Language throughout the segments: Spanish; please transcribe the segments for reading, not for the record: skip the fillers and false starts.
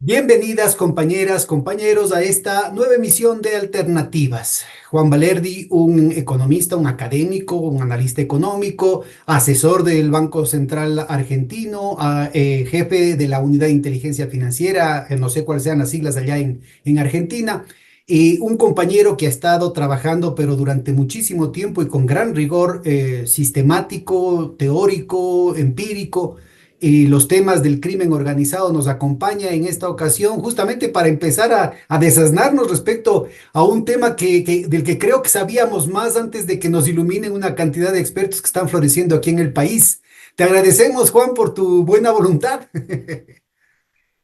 Bienvenidas compañeras, compañeros a esta nueva emisión de Alternativas. Juan Valerdi, un economista, un académico, un analista económico, asesor del Banco Central Argentino, jefe de la Unidad de Inteligencia Financiera, no sé cuáles sean las siglas allá en Argentina, y un compañero que ha estado trabajando, pero durante muchísimo tiempo y con gran rigor sistemático, teórico, empírico y los temas del crimen organizado nos acompaña en esta ocasión justamente para empezar a desasnarnos respecto a un tema del que creo que sabíamos más antes de que nos iluminen una cantidad de expertos que están floreciendo aquí en el país. Te agradecemos, Juan, por tu buena voluntad.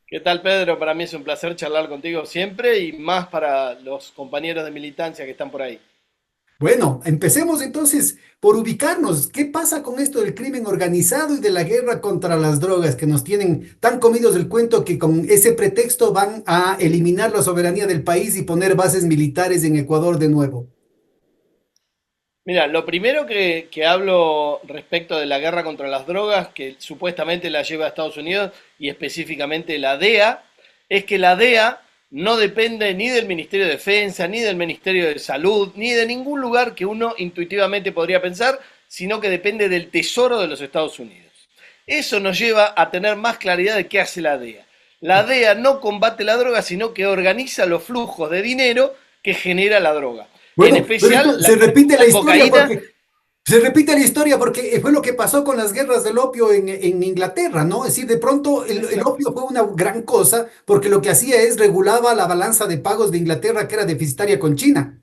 ¿Qué tal, Pedro? Para mí es un placer charlar contigo siempre y más para los compañeros de militancia que están por ahí. Bueno, empecemos entonces por ubicarnos. ¿Qué pasa con esto del crimen organizado y de la guerra contra las drogas que nos tienen tan comidos del cuento que con ese pretexto van a eliminar la soberanía del país y poner bases militares en Ecuador de nuevo? Mira, lo primero que hablo respecto de la guerra contra las drogas, que supuestamente la lleva a Estados Unidos y específicamente la DEA, es que la DEA no depende ni del Ministerio de Defensa, ni del Ministerio de Salud, ni de ningún lugar que uno intuitivamente podría pensar, sino que depende del Tesoro de los Estados Unidos. Eso nos lleva a tener más claridad de qué hace la DEA. La DEA no combate la droga, sino que organiza los flujos de dinero que genera la droga. En Bueno, pero esto especial se repite la la historia cocaína. porque fue lo que pasó con las guerras del opio en Inglaterra, ¿no? Es decir, de pronto el Exacto. opio fue una gran cosa porque lo que hacía es regulaba la balanza de pagos de Inglaterra que era deficitaria con China.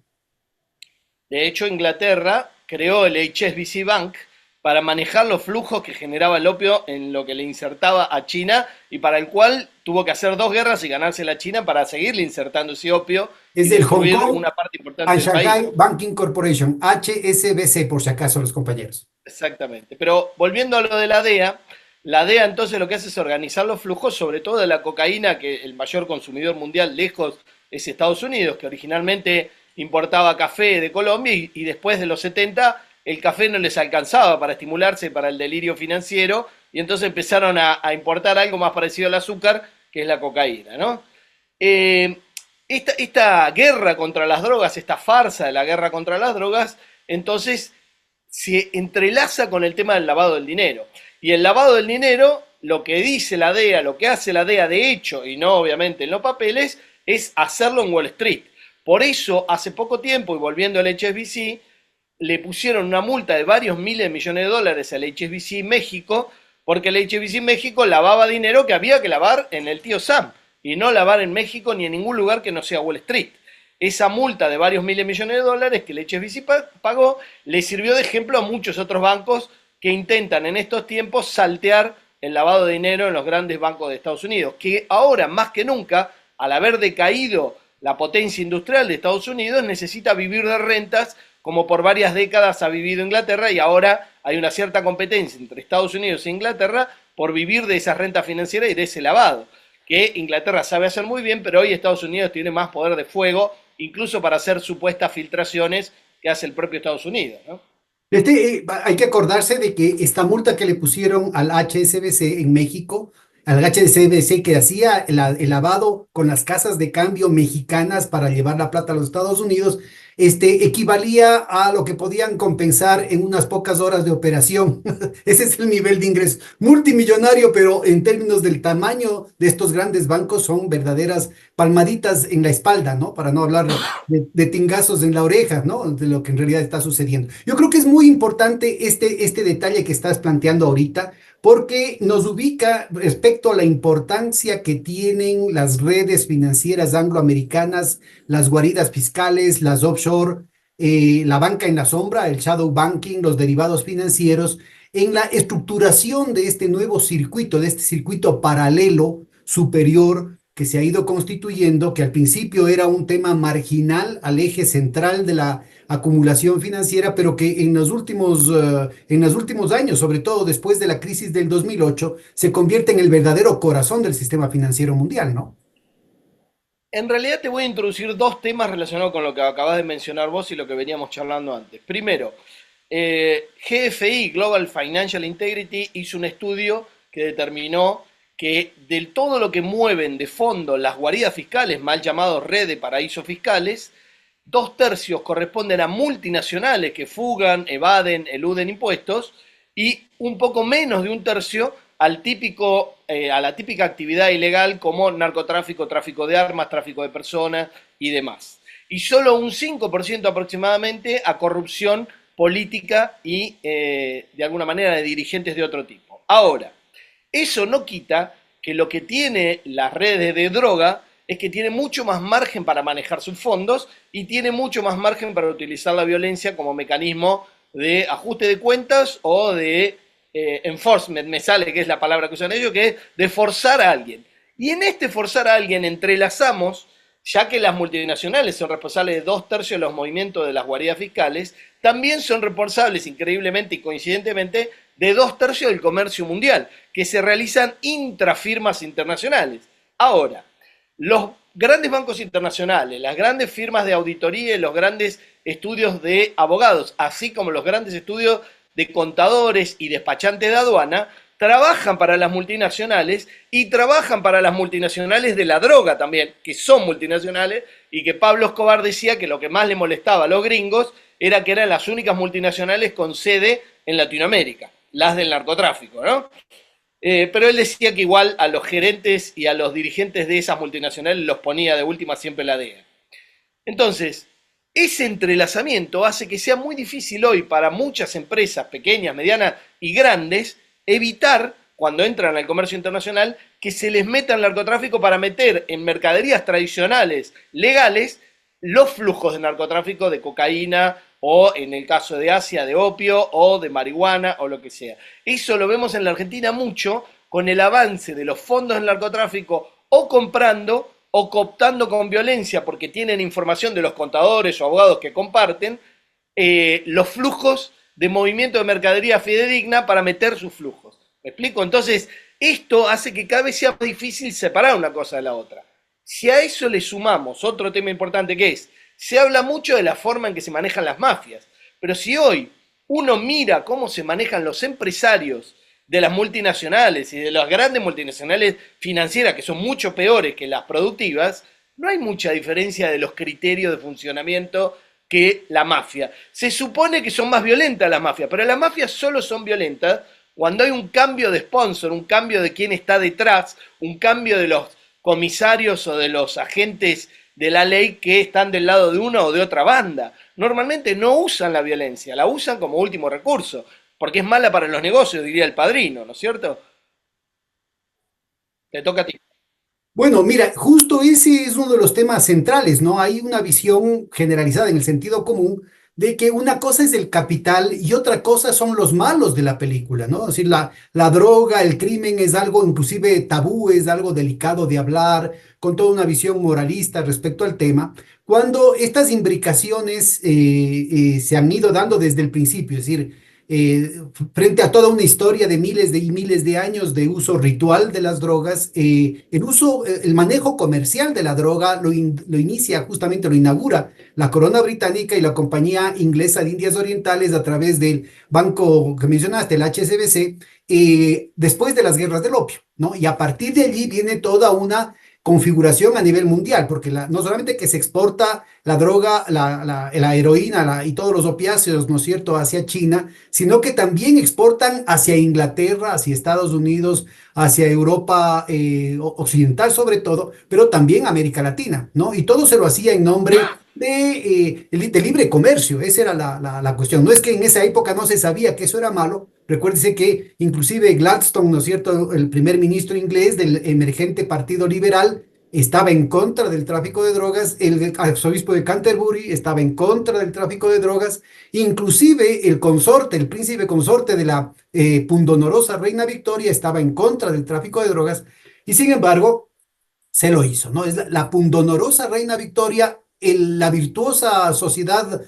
De hecho, Inglaterra creó el HSBC Bank para manejar los flujos que generaba el opio en lo que le insertaba a China y para el cual tuvo que hacer dos guerras y ganársela a China para seguirle insertando ese opio y Es del Hong destruir Kong una parte importante and del país. Shanghai Banking Corporation, HSBC, por si acaso los compañeros. Exactamente. Pero volviendo a lo de la DEA entonces lo que hace es organizar los flujos, sobre todo de la cocaína, que el mayor consumidor mundial lejos es Estados Unidos, que originalmente importaba café de Colombia y después de los 70 el café no les alcanzaba para estimularse para el delirio financiero y entonces empezaron a importar algo más parecido al azúcar, que es la cocaína, ¿no? Eh, esta guerra contra las drogas, esta farsa de la guerra contra las drogas, entonces se entrelaza con el tema del lavado del dinero. Y el lavado del dinero, lo que dice la DEA, lo que hace la DEA de hecho, y no obviamente en los papeles, es hacerlo en Wall Street. Por eso, hace poco tiempo, y volviendo al HSBC, le pusieron una multa de varios miles de millones de dólares al HSBC México, porque el HSBC México lavaba dinero que había que lavar en el tío Sam, y no lavar en México ni en ningún lugar que no sea Wall Street. Esa multa de varios miles de millones de dólares que el HSBC pagó le sirvió de ejemplo a muchos otros bancos que intentan en estos tiempos saltear el lavado de dinero en los grandes bancos de Estados Unidos, que ahora más que nunca, al haber decaído la potencia industrial de Estados Unidos, necesita vivir de rentas como por varias décadas ha vivido Inglaterra y ahora hay una cierta competencia entre Estados Unidos e Inglaterra por vivir de esa renta financiera y de ese lavado, que Inglaterra sabe hacer muy bien, pero hoy Estados Unidos tiene más poder de fuego, incluso para hacer supuestas filtraciones que hace el propio Estados Unidos, ¿no? Hay que acordarse de que esta multa que le pusieron al HSBC en México, al HSBC que hacía el lavado con las casas de cambio mexicanas para llevar la plata a los Estados Unidos, equivalía a lo que podían compensar en unas pocas horas de operación. Ese es el nivel de ingreso. Multimillonario, pero en términos del tamaño de estos grandes bancos son verdaderas palmaditas en la espalda, ¿no? Para no hablar de tingazos en la oreja, ¿no? De lo que en realidad está sucediendo. Yo creo que es muy importante este detalle que estás planteando ahorita, porque nos ubica respecto a la importancia que tienen las redes financieras angloamericanas, las guaridas fiscales, las offshore, la banca en la sombra, el shadow banking, los derivados financieros, en la estructuración de este nuevo circuito, de este circuito paralelo superior que se ha ido constituyendo, que al principio era un tema marginal al eje central de la acumulación financiera, pero que en los últimos años, sobre todo después de la crisis del 2008, se convierte en el verdadero corazón del sistema financiero mundial, ¿no? En realidad te voy a introducir dos temas relacionados con lo que acabas de mencionar vos y lo que veníamos charlando antes. Primero, GFI, Global Financial Integrity, hizo un estudio que determinó que del todo lo que mueven de fondo las guaridas fiscales, mal llamados red de paraísos fiscales, 2/3 corresponden a multinacionales que fugan, evaden, eluden impuestos y un poco menos de 1/3 a la típica actividad ilegal como narcotráfico, tráfico de armas, tráfico de personas y demás. Y solo un 5% aproximadamente a corrupción política y de alguna manera de dirigentes de otro tipo. Ahora, eso no quita que lo que tiene las redes de droga es que tiene mucho más margen para manejar sus fondos y tiene mucho más margen para utilizar la violencia como mecanismo de ajuste de cuentas o de enforcement, me sale que es la palabra que usan ellos, que es de forzar a alguien. Y en este forzar a alguien entrelazamos, ya que las multinacionales son responsables de 2/3 de los movimientos de las guaridas fiscales, también son responsables, increíblemente y coincidentemente, de 2/3 del comercio mundial, que se realizan intrafirmas internacionales. Ahora, los grandes bancos internacionales, las grandes firmas de auditoría y los grandes estudios de abogados, así como los grandes estudios de contadores y despachantes de aduana, trabajan para las multinacionales y trabajan para las multinacionales de la droga también, que son multinacionales, y que Pablo Escobar decía que lo que más le molestaba a los gringos era que eran las únicas multinacionales con sede en Latinoamérica, las del narcotráfico, ¿no? Pero él decía que igual a los gerentes y a los dirigentes de esas multinacionales los ponía de última siempre la DEA. Entonces, ese entrelazamiento hace que sea muy difícil hoy para muchas empresas pequeñas, medianas y grandes evitar, cuando entran al comercio internacional, que se les meta el narcotráfico para meter en mercaderías tradicionales, legales, los flujos de narcotráfico de cocaína o en el caso de Asia de opio o de marihuana o lo que sea. Eso lo vemos en la Argentina mucho con el avance de los fondos del narcotráfico o comprando o cooptando con violencia porque tienen información de los contadores o abogados que comparten los flujos de movimiento de mercadería fidedigna para meter sus flujos. ¿Me explico? Entonces, esto hace que cada vez sea más difícil separar una cosa de la otra. Si a eso le sumamos otro tema importante que es, se habla mucho de la forma en que se manejan las mafias, pero si hoy uno mira cómo se manejan los empresarios de las multinacionales y de las grandes multinacionales financieras, que son mucho peores que las productivas, no hay mucha diferencia de los criterios de funcionamiento que la mafia. Se supone que son más violentas las mafias, pero las mafias solo son violentas cuando hay un cambio de sponsor, un cambio de quién está detrás, un cambio de los comisarios o de los agentes de la ley que están del lado de una o de otra banda. Normalmente no usan la violencia, la usan como último recurso, porque es mala para los negocios, diría el padrino, ¿no es cierto? Te toca a ti. Bueno, mira, justo ese es uno de los temas centrales, ¿no? Hay una visión generalizada en el sentido común de que una cosa es el capital y otra cosa son los malos de la película, ¿no? Es decir, la droga, el crimen es algo inclusive tabú, es algo delicado de hablar, con toda una visión moralista respecto al tema, cuando estas imbricaciones se han ido dando desde el principio, es decir, frente a toda una historia de miles y miles de años de uso ritual de las drogas, el manejo comercial de la droga lo inicia, justamente lo inaugura la corona británica y la compañía inglesa de Indias Orientales a través del banco que mencionaste, el HSBC, después de las guerras del opio, ¿no? Y a partir de allí viene toda una configuración a nivel mundial, porque no solamente que se exporta la droga, la heroína y todos los opiáceos, ¿no es cierto?, hacia China, sino que también exportan hacia Inglaterra, hacia Estados Unidos, hacia Europa occidental sobre todo, pero también América Latina, ¿no? Y todo se lo hacía en nombre de libre comercio, esa era la cuestión. No es que en esa época no se sabía que eso era malo. Recuérdese que inclusive Gladstone, ¿no es cierto?, el primer ministro inglés del emergente Partido Liberal, estaba en contra del tráfico de drogas, el arzobispo de Canterbury estaba en contra del tráfico de drogas, inclusive el consorte, el príncipe consorte de la pundonorosa reina Victoria estaba en contra del tráfico de drogas, y sin embargo se lo hizo, ¿no? Es la pundonorosa reina Victoria, la virtuosa sociedad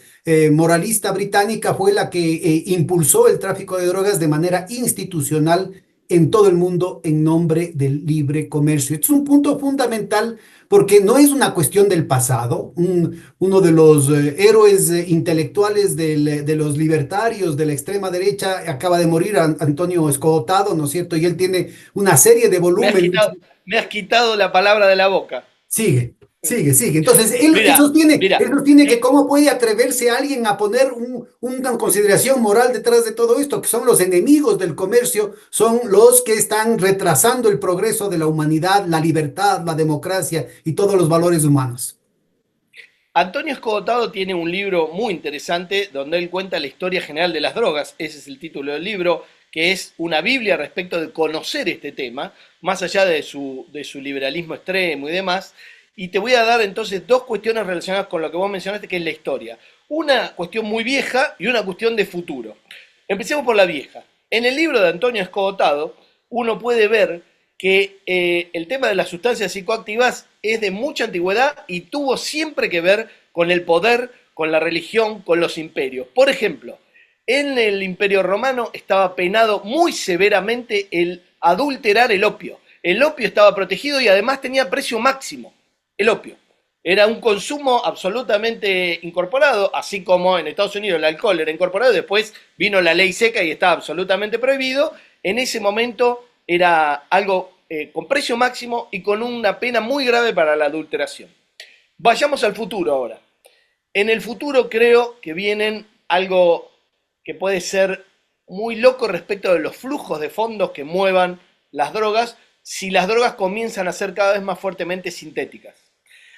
moralista británica fue la que impulsó el tráfico de drogas de manera institucional en todo el mundo en nombre del libre comercio. Esto es un punto fundamental porque no es una cuestión del pasado. Uno de los héroes intelectuales de los libertarios de la extrema derecha acaba de morir, Antonio Escotado, ¿no es cierto? Y él tiene una serie de volúmenes. Me has quitado la palabra de la boca. Sigue, sigue, sigue. Entonces, él Mira, mira, sostiene que cómo puede atreverse alguien a poner una consideración moral detrás de todo esto, que son los enemigos del comercio, son los que están retrasando el progreso de la humanidad, la libertad, la democracia y todos los valores humanos. Antonio Escotado tiene un libro muy interesante donde él cuenta la historia general de las drogas, ese es el título del libro, que es una Biblia respecto de conocer este tema, más allá de su liberalismo extremo y demás. Y te voy a dar entonces dos cuestiones relacionadas con lo que vos mencionaste, que es la historia. Una cuestión muy vieja y una cuestión de futuro. Empecemos por la vieja. En el libro de Antonio Escotado, uno puede ver que el tema de las sustancias psicoactivas es de mucha antigüedad y tuvo siempre que ver con el poder, con la religión, con los imperios. Por ejemplo, en el Imperio Romano estaba penado muy severamente el adulterar el opio. El opio estaba protegido y además tenía precio máximo. El opio. Era un consumo absolutamente incorporado, así como en Estados Unidos el alcohol era incorporado, después vino la ley seca y estaba absolutamente prohibido. En ese momento era algo con precio máximo y con una pena muy grave para la adulteración. Vayamos al futuro ahora. En el futuro creo que vienen algo que puede ser muy loco respecto de los flujos de fondos que muevan las drogas si las drogas comienzan a ser cada vez más fuertemente sintéticas,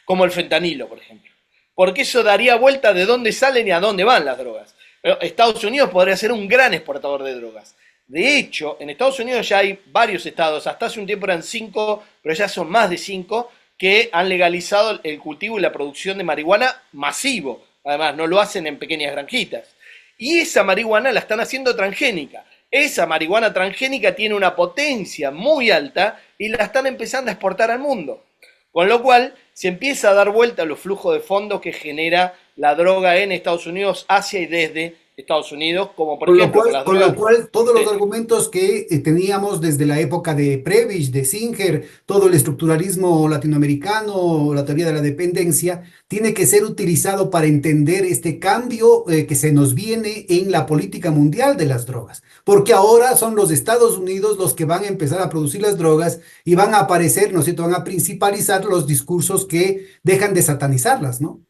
como el fentanilo, por ejemplo. Porque eso daría vuelta de dónde salen y a dónde van las drogas. Estados Unidos podría ser un gran exportador de drogas. De hecho, en Estados Unidos ya hay varios estados, hasta hace un tiempo eran 5, pero ya son más de 5, que han legalizado el cultivo y la producción de marihuana masivo. Además, no lo hacen en pequeñas granjitas. Y esa marihuana la están haciendo transgénica. Esa marihuana transgénica tiene una potencia muy alta y la están empezando a exportar al mundo. Con lo cual, se empieza a dar vuelta a los flujos de fondos que genera la droga en Estados Unidos, hacia y desde Estados Unidos, como por ejemplo con las Con lo drogas cual todos los sintéticas. argumentos que teníamos desde la época de Prebisch, de Singer, todo el estructuralismo latinoamericano, la teoría de la dependencia, tiene que ser utilizado para entender este cambio que se nos viene en la política mundial de las drogas. Porque ahora son los Estados Unidos los que van a empezar a producir las drogas y van a aparecer, ¿no es cierto?, van a principalizar los discursos que dejan de satanizarlas, ¿no?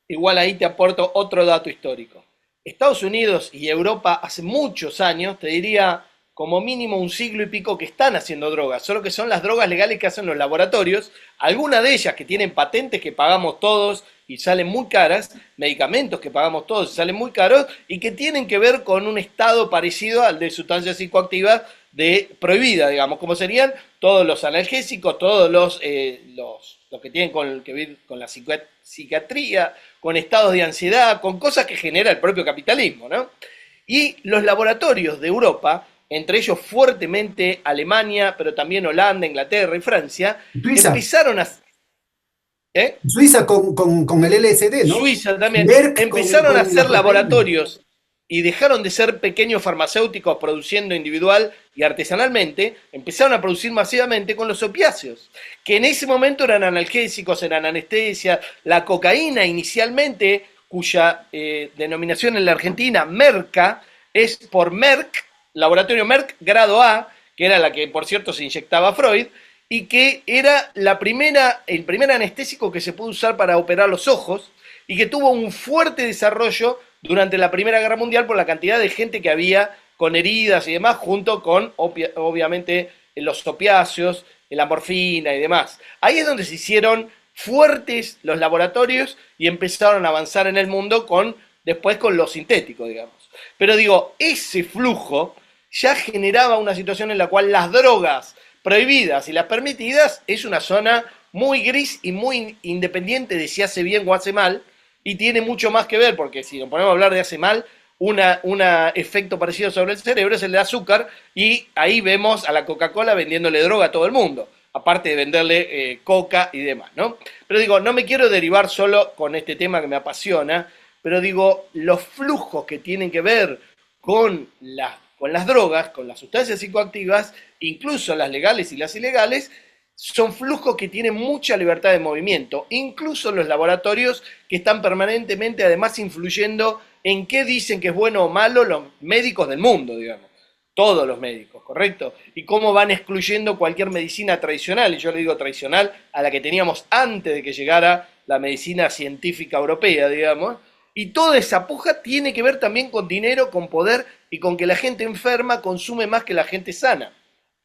Igual ahí te aporto otro dato histórico. Estados Unidos y Europa hace muchos años, te diría como mínimo un siglo y pico, que están haciendo drogas, solo que son las drogas legales que hacen los laboratorios, algunas de ellas que tienen patentes que pagamos todos y salen muy caras, medicamentos que pagamos todos y salen muy caros, y que tienen que ver con un estado parecido al de sustancias psicoactivas de prohibida, digamos, como serían todos los analgésicos, todos los que tienen que ver con la psiquiatría, con estados de ansiedad, con cosas que genera el propio capitalismo, ¿no? Y los laboratorios de Europa, entre ellos fuertemente Alemania, pero también Holanda, Inglaterra y Francia, Suiza, empezaron a... ¿eh? Suiza con el LSD, ¿no? Suiza también, Merck empezaron a con la hacer cocaína. laboratorios y dejaron de ser pequeños farmacéuticos produciendo individual y artesanalmente, empezaron a producir masivamente con los opiáceos, que en ese momento eran analgésicos, eran anestesia, la cocaína inicialmente, cuya denominación en la Argentina, Merca, es por Merck, laboratorio Merck, grado A, que era la que por cierto se inyectaba Freud, y que era el primer anestésico que se pudo usar para operar los ojos y que tuvo un fuerte desarrollo durante la Primera Guerra Mundial por la cantidad de gente que había con heridas y demás, junto con, obviamente, los opiáceos, la morfina y demás. Ahí es donde se hicieron fuertes los laboratorios y empezaron a avanzar en el mundo después con lo sintético, digamos. Pero digo, ese flujo ya generaba una situación en la cual las drogas prohibidas y las permitidas es una zona muy gris y muy independiente de si hace bien o hace mal, y tiene mucho más que ver, porque si nos ponemos a hablar de hace mal, un efecto parecido sobre el cerebro es el de azúcar, y ahí vemos a la Coca-Cola vendiéndole droga a todo el mundo, aparte de venderle coca y demás, ¿no? Pero digo, no me quiero derivar solo con este tema que me apasiona, pero digo, los flujos que tienen que ver con con las drogas, con las sustancias psicoactivas, incluso las legales y las ilegales, son flujos que tienen mucha libertad de movimiento, incluso los laboratorios que están permanentemente además influyendo en qué dicen que es bueno o malo los médicos del mundo, digamos. Todos los médicos, ¿correcto? Y cómo van excluyendo cualquier medicina tradicional, y yo le digo tradicional, a la que teníamos antes de que llegara la medicina científica europea, digamos. Y toda esa puja tiene que ver también con dinero, con poder y con que la gente enferma consume más que la gente sana.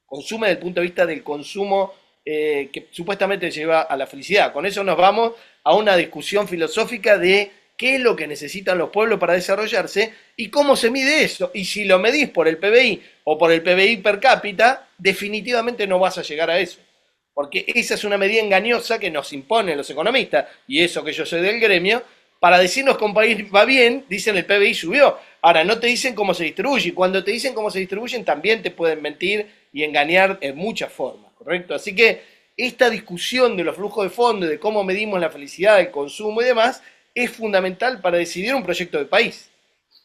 Consume desde el punto de vista del consumo que supuestamente lleva a la felicidad. Con eso nos vamos a una discusión filosófica de qué es lo que necesitan los pueblos para desarrollarse y cómo se mide eso. Y si lo medís por el PBI o por el PBI per cápita, definitivamente no vas a llegar a eso. Porque esa es una medida engañosa que nos imponen los economistas, y eso que yo soy del gremio, para decirnos que un país va bien, dicen el PBI subió. Ahora, no te dicen cómo se distribuye. Y cuando te dicen cómo se distribuyen, también te pueden mentir y engañar en muchas formas, ¿correcto? Así que esta discusión de los flujos de fondo, de cómo medimos la felicidad, el consumo y demás, es fundamental para decidir un proyecto de país.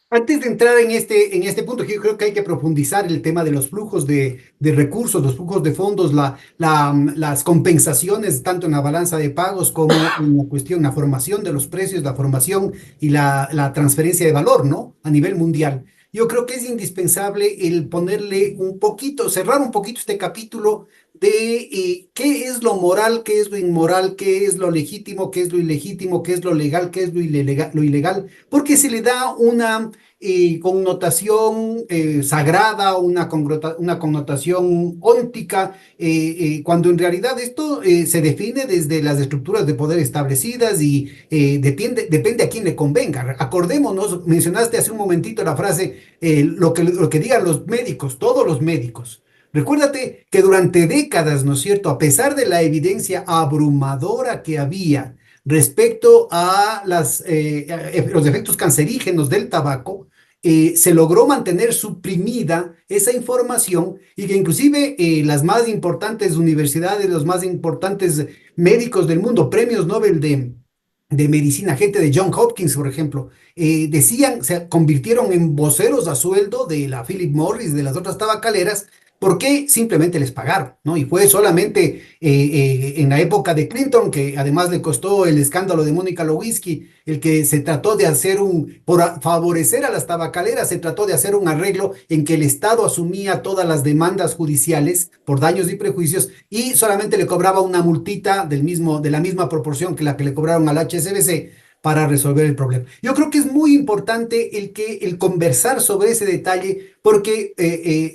Antes de entrar en este punto, yo creo que hay que profundizar el tema de los flujos de recursos, los flujos de fondos, las compensaciones, tanto en la balanza de pagos como en la cuestión, la formación de los precios, la formación y la transferencia de valor, ¿no? A nivel mundial. Yo creo que es indispensable el ponerle un poquito, cerrar un poquito este capítulo de qué es lo moral, qué es lo inmoral, qué es lo legítimo, qué es lo ilegítimo, qué es lo legal, qué es lo ilegal, porque se le da una connotación sagrada, una connotación óntica, cuando en realidad esto se define desde las estructuras de poder establecidas y depende a quién le convenga. Acordémonos, mencionaste hace un momentito la frase, lo que digan los médicos, todos los médicos. Recuérdate que durante décadas, ¿no es cierto?, a pesar de la evidencia abrumadora que había respecto a los efectos cancerígenos del tabaco, se logró mantener suprimida esa información y que inclusive las más importantes universidades, los más importantes médicos del mundo, premios Nobel de medicina, gente de John Hopkins, por ejemplo, decían, se convirtieron en voceros a sueldo de la Philip Morris, de las otras tabacaleras, porque simplemente les pagaron, ¿no? Y fue solamente en la época de Clinton, que además le costó el escándalo de Mónica Lewinsky, el que se trató de hacer por favorecer a las tabacaleras, se trató de hacer un arreglo en que el Estado asumía todas las demandas judiciales por daños y prejuicios y solamente le cobraba una multita de la misma proporción que la que le cobraron al HSBC para resolver el problema. Yo creo que es muy importante el conversar sobre ese detalle porque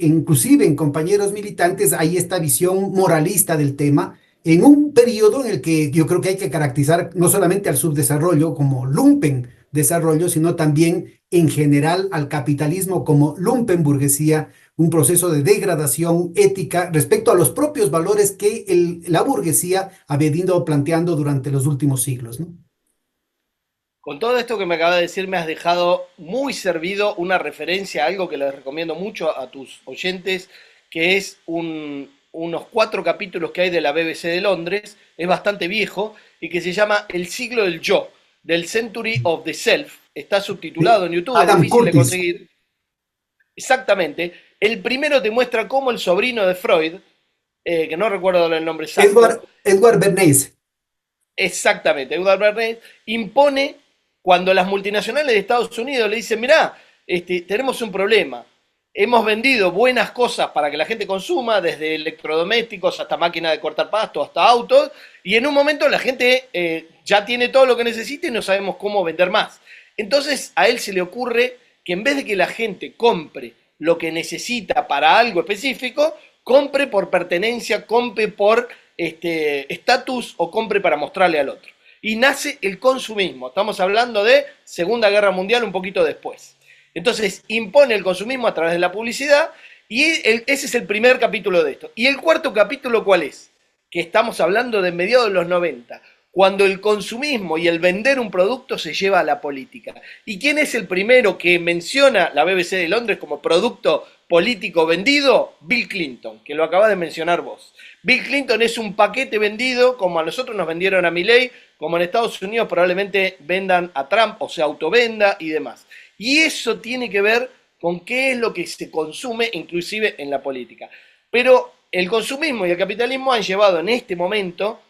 inclusive en compañeros militantes hay esta visión moralista del tema en un periodo en el que yo creo que hay que caracterizar no solamente al subdesarrollo como lumpen desarrollo, sino también en general al capitalismo como lumpen burguesía, un proceso de degradación ética respecto a los propios valores que la burguesía ha venido planteando durante los últimos siglos, ¿no? Con todo esto que me acabas de decir, me has dejado muy servido una referencia a algo que les recomiendo mucho a tus oyentes, que es unos 4 capítulos que hay de la BBC de Londres, es bastante viejo, y que se llama El siglo del yo, del Century of the Self. Está subtitulado en YouTube, es Adam difícil de Curtis. conseguir. Exactamente. El primero te muestra cómo el sobrino de Freud, que no recuerdo el nombre exacto, Edward Bernays. exactamente, Edward Bernays, impone cuando las multinacionales de Estados Unidos le dicen, mirá, tenemos un problema, hemos vendido buenas cosas para que la gente consuma, desde electrodomésticos hasta máquinas de cortar pasto, hasta autos, y en un momento la gente ya tiene todo lo que necesita y no sabemos cómo vender más. Entonces a él se le ocurre que en vez de que la gente compre lo que necesita para algo específico, compre por pertenencia, compre por estatus o compre para mostrarle al otro. Y nace el consumismo. Estamos hablando de Segunda Guerra Mundial, un poquito después. Entonces impone el consumismo a través de la publicidad y ese es el primer capítulo de esto. ¿Y el cuarto capítulo cuál es? Que estamos hablando de mediados de los 90, cuando el consumismo y el vender un producto se lleva a la política. ¿Y quién es el primero que menciona la BBC de Londres como producto político vendido? Bill Clinton, que lo acabas de mencionar vos. Bill Clinton es un paquete vendido, como a nosotros nos vendieron a Milley, como en Estados Unidos probablemente vendan a Trump o se autovenda y demás. Y eso tiene que ver con qué es lo que se consume, inclusive en la política. Pero el consumismo y el capitalismo han llevado en este momento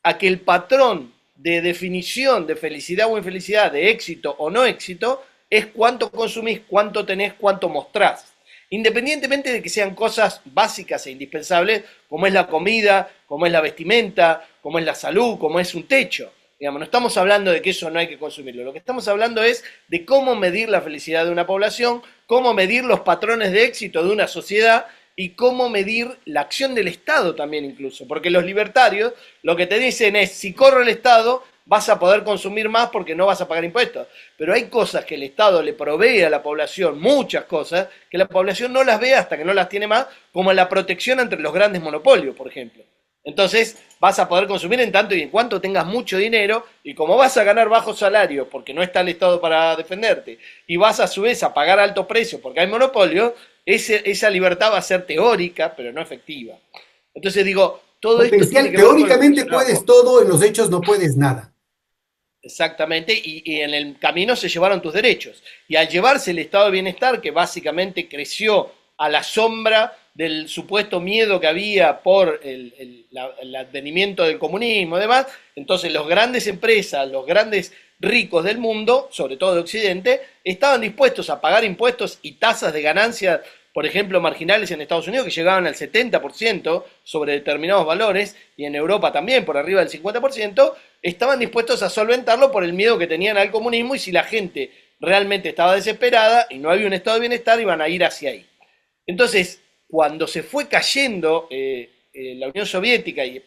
a que el patrón de definición de felicidad o infelicidad, de éxito o no éxito, es cuánto consumís, cuánto tenés, cuánto mostrás. Independientemente de que sean cosas básicas e indispensables, como es la comida, como es la vestimenta, como es la salud, como es un techo. Digamos, no estamos hablando de que eso no hay que consumirlo. Lo que estamos hablando es de cómo medir la felicidad de una población, cómo medir los patrones de éxito de una sociedad y cómo medir la acción del Estado también incluso. Porque los libertarios lo que te dicen es, si corro el Estado, vas a poder consumir más porque no vas a pagar impuestos. Pero hay cosas que el Estado le provee a la población, muchas cosas, que la población no las ve hasta que no las tiene más, como la protección entre los grandes monopolios, por ejemplo. Entonces vas a poder consumir en tanto y en cuanto tengas mucho dinero, y como vas a ganar bajo salario porque no está el Estado para defenderte, y vas a su vez a pagar alto precio porque hay monopolio, esa libertad va a ser teórica, pero no efectiva. Entonces digo, todo esto tiene Potencial, que ver con lo que teóricamente mencionaba puedes vos. todo, en los hechos no puedes nada. Exactamente, y en el camino se llevaron tus derechos. Y al llevarse el estado de bienestar, que básicamente creció a la sombra del supuesto miedo que había por el advenimiento del comunismo y demás, entonces los grandes empresas, los grandes ricos del mundo, sobre todo de Occidente, estaban dispuestos a pagar impuestos y tasas de ganancias, por ejemplo, marginales en Estados Unidos, que llegaban al 70% sobre determinados valores, y en Europa también, por arriba del 50%, estaban dispuestos a solventarlo por el miedo que tenían al comunismo, y si la gente realmente estaba desesperada y no había un estado de bienestar, iban a ir hacia ahí. Entonces, cuando se fue cayendo la Unión Soviética y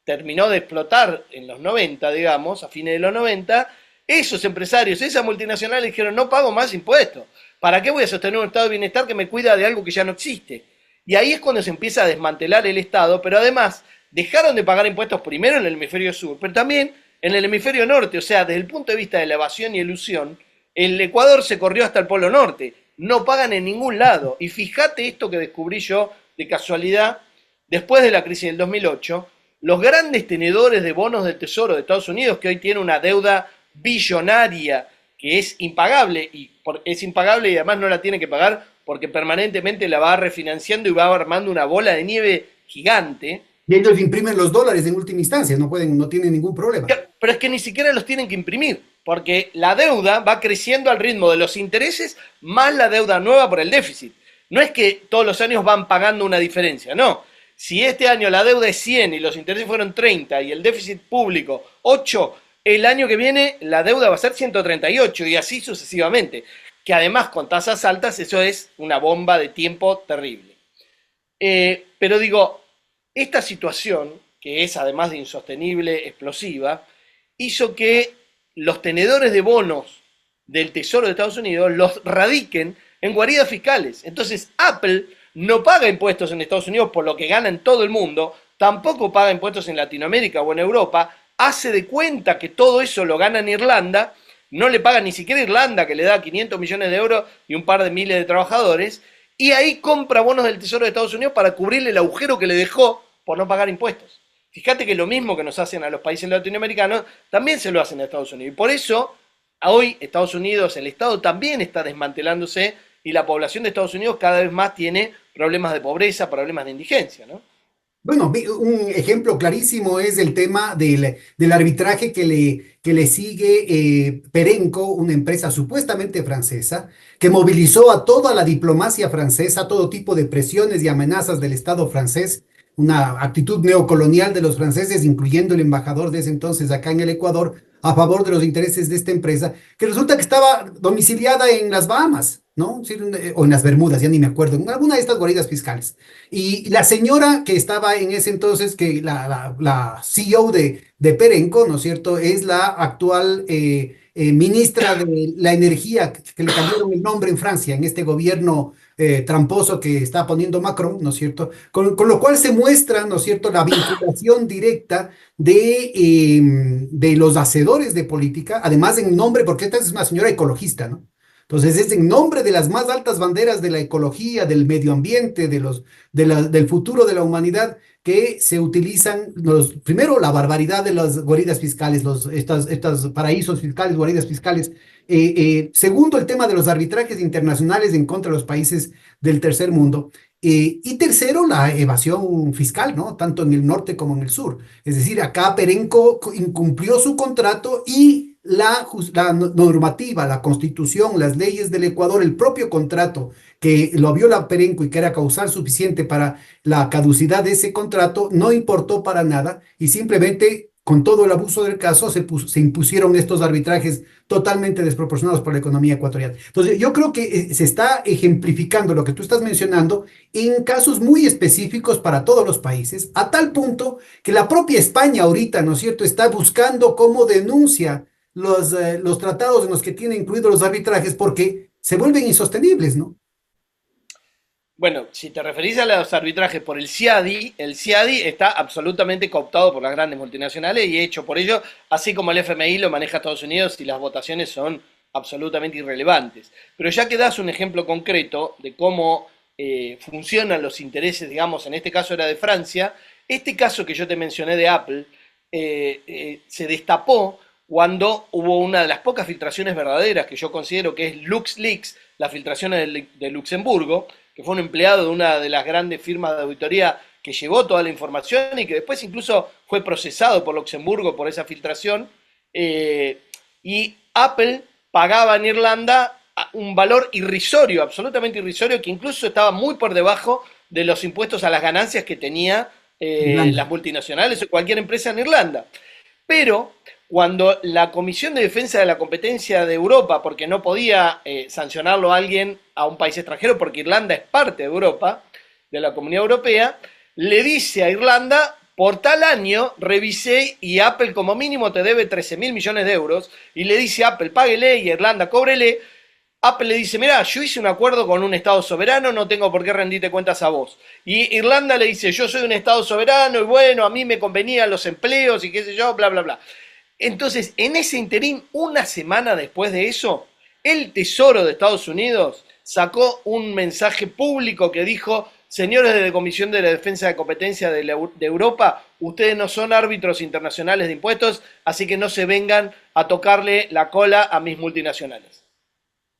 terminó de explotar en los 90, digamos, a fines de los 90, esos empresarios, esas multinacionales dijeron, no pago más impuestos. ¿Para qué voy a sostener un estado de bienestar que me cuida de algo que ya no existe? Y ahí es cuando se empieza a desmantelar el Estado, pero además dejaron de pagar impuestos primero en el hemisferio sur, pero también en el hemisferio norte. O sea, desde el punto de vista de la evasión y elusión, el Ecuador se corrió hasta el Polo Norte. No pagan en ningún lado. Y fíjate esto que descubrí yo de casualidad, después de la crisis del 2008, los grandes tenedores de bonos del Tesoro de Estados Unidos, que hoy tienen una deuda billonaria que es impagable, es impagable y además no la tiene que pagar porque permanentemente la va refinanciando y va armando una bola de nieve gigante. Y ellos imprimen los dólares en última instancia, no pueden, no tienen ningún problema. Pero es que ni siquiera los tienen que imprimir, porque la deuda va creciendo al ritmo de los intereses más la deuda nueva por el déficit. No es que todos los años van pagando una diferencia, no. Si este año la deuda es 100 y los intereses fueron 30 y el déficit público 8, el año que viene la deuda va a ser 138 y así sucesivamente. Que además con tasas altas eso es una bomba de tiempo terrible. Pero digo, esta situación, que es además de insostenible, explosiva, hizo que los tenedores de bonos del Tesoro de Estados Unidos los radiquen en guaridas fiscales. Entonces Apple no paga impuestos en Estados Unidos por lo que gana en todo el mundo, tampoco paga impuestos en Latinoamérica o en Europa, hace de cuenta que todo eso lo gana en Irlanda, no le paga ni siquiera Irlanda, que le da 500 millones de euros y un par de miles de trabajadores, y ahí compra bonos del Tesoro de Estados Unidos para cubrirle el agujero que le dejó por no pagar impuestos. Fíjate que lo mismo que nos hacen a los países latinoamericanos, también se lo hacen a Estados Unidos. Y por eso, hoy Estados Unidos, el Estado también está desmantelándose y la población de Estados Unidos cada vez más tiene problemas de pobreza, problemas de indigencia, ¿no? Bueno, un ejemplo clarísimo es el tema del arbitraje que le sigue Perenco, una empresa supuestamente francesa, que movilizó a toda la diplomacia francesa, todo tipo de presiones y amenazas del Estado francés, una actitud neocolonial de los franceses, incluyendo el embajador de ese entonces acá en el Ecuador, a favor de los intereses de esta empresa, que resulta que estaba domiciliada en las Bahamas, ¿no? Sí, o en las Bermudas, ya ni me acuerdo, en alguna de estas guaridas fiscales. Y la señora que estaba en ese entonces, que la CEO de Perenco, ¿no es cierto?, es la actual ministra de la Energía, que le cambiaron el nombre en Francia, en este gobierno tramposo que está poniendo Macron, ¿no es cierto? Con lo cual se muestra, ¿no es cierto?, la vinculación directa de los hacedores de política, además en nombre, porque esta es una señora ecologista, ¿no? Entonces es en nombre de las más altas banderas de la ecología, del medio ambiente, del futuro de la humanidad que se utilizan primero la barbaridad de las guaridas fiscales, estos paraísos fiscales, guaridas fiscales. Segundo, el tema de los arbitrajes internacionales en contra de los países del tercer mundo. Y tercero, la evasión fiscal, ¿no? Tanto en el norte como en el sur. Es decir, acá Perenco incumplió su contrato y la normativa, la constitución, las leyes del Ecuador, el propio contrato que lo viola Perenco y que era causal suficiente para la caducidad de ese contrato, no importó para nada y simplemente con todo el abuso del caso se impusieron estos arbitrajes totalmente desproporcionados por la economía ecuatoriana. Entonces, yo creo que se está ejemplificando lo que tú estás mencionando en casos muy específicos para todos los países, a tal punto que la propia España ahorita, ¿no es cierto?, está buscando cómo denuncia los tratados en los que tiene incluidos los arbitrajes porque se vuelven insostenibles, ¿no? Bueno, si te referís a los arbitrajes por el CIADI está absolutamente cooptado por las grandes multinacionales y hecho por ello, así como el FMI lo maneja Estados Unidos y las votaciones son absolutamente irrelevantes. Pero ya que das un ejemplo concreto de cómo funcionan los intereses, digamos, en este caso era de Francia, este caso que yo te mencioné de Apple se destapó cuando hubo una de las pocas filtraciones verdaderas que yo considero que es LuxLeaks, la filtración de Luxemburgo, que fue un empleado de una de las grandes firmas de auditoría que llevó toda la información y que después incluso fue procesado por Luxemburgo por esa filtración. Y Apple pagaba en Irlanda un valor irrisorio, absolutamente irrisorio, que incluso estaba muy por debajo de los impuestos a las ganancias que tenía Irlanda. las multinacionales o cualquier empresa en Irlanda. Pero cuando la Comisión de Defensa de la Competencia de Europa, porque no podía sancionarlo a alguien, a un país extranjero, porque Irlanda es parte de Europa, de la Comunidad Europea, le dice a Irlanda, por tal año revisé y Apple como mínimo te debe 13.000 millones de euros, y le dice a Apple, páguele y a Irlanda cóbrele. Apple le dice, mirá, yo hice un acuerdo con un Estado soberano, no tengo por qué rendirte cuentas a vos. Y Irlanda le dice, yo soy un Estado soberano y bueno, a mí me convenían los empleos y qué sé yo, bla, bla, bla. Entonces, en ese interín, una semana después de eso, el Tesoro de Estados Unidos sacó un mensaje público que dijo, señores de la Comisión de la Defensa de Competencia de Europa, ustedes no son árbitros internacionales de impuestos, así que no se vengan a tocarle la cola a mis multinacionales.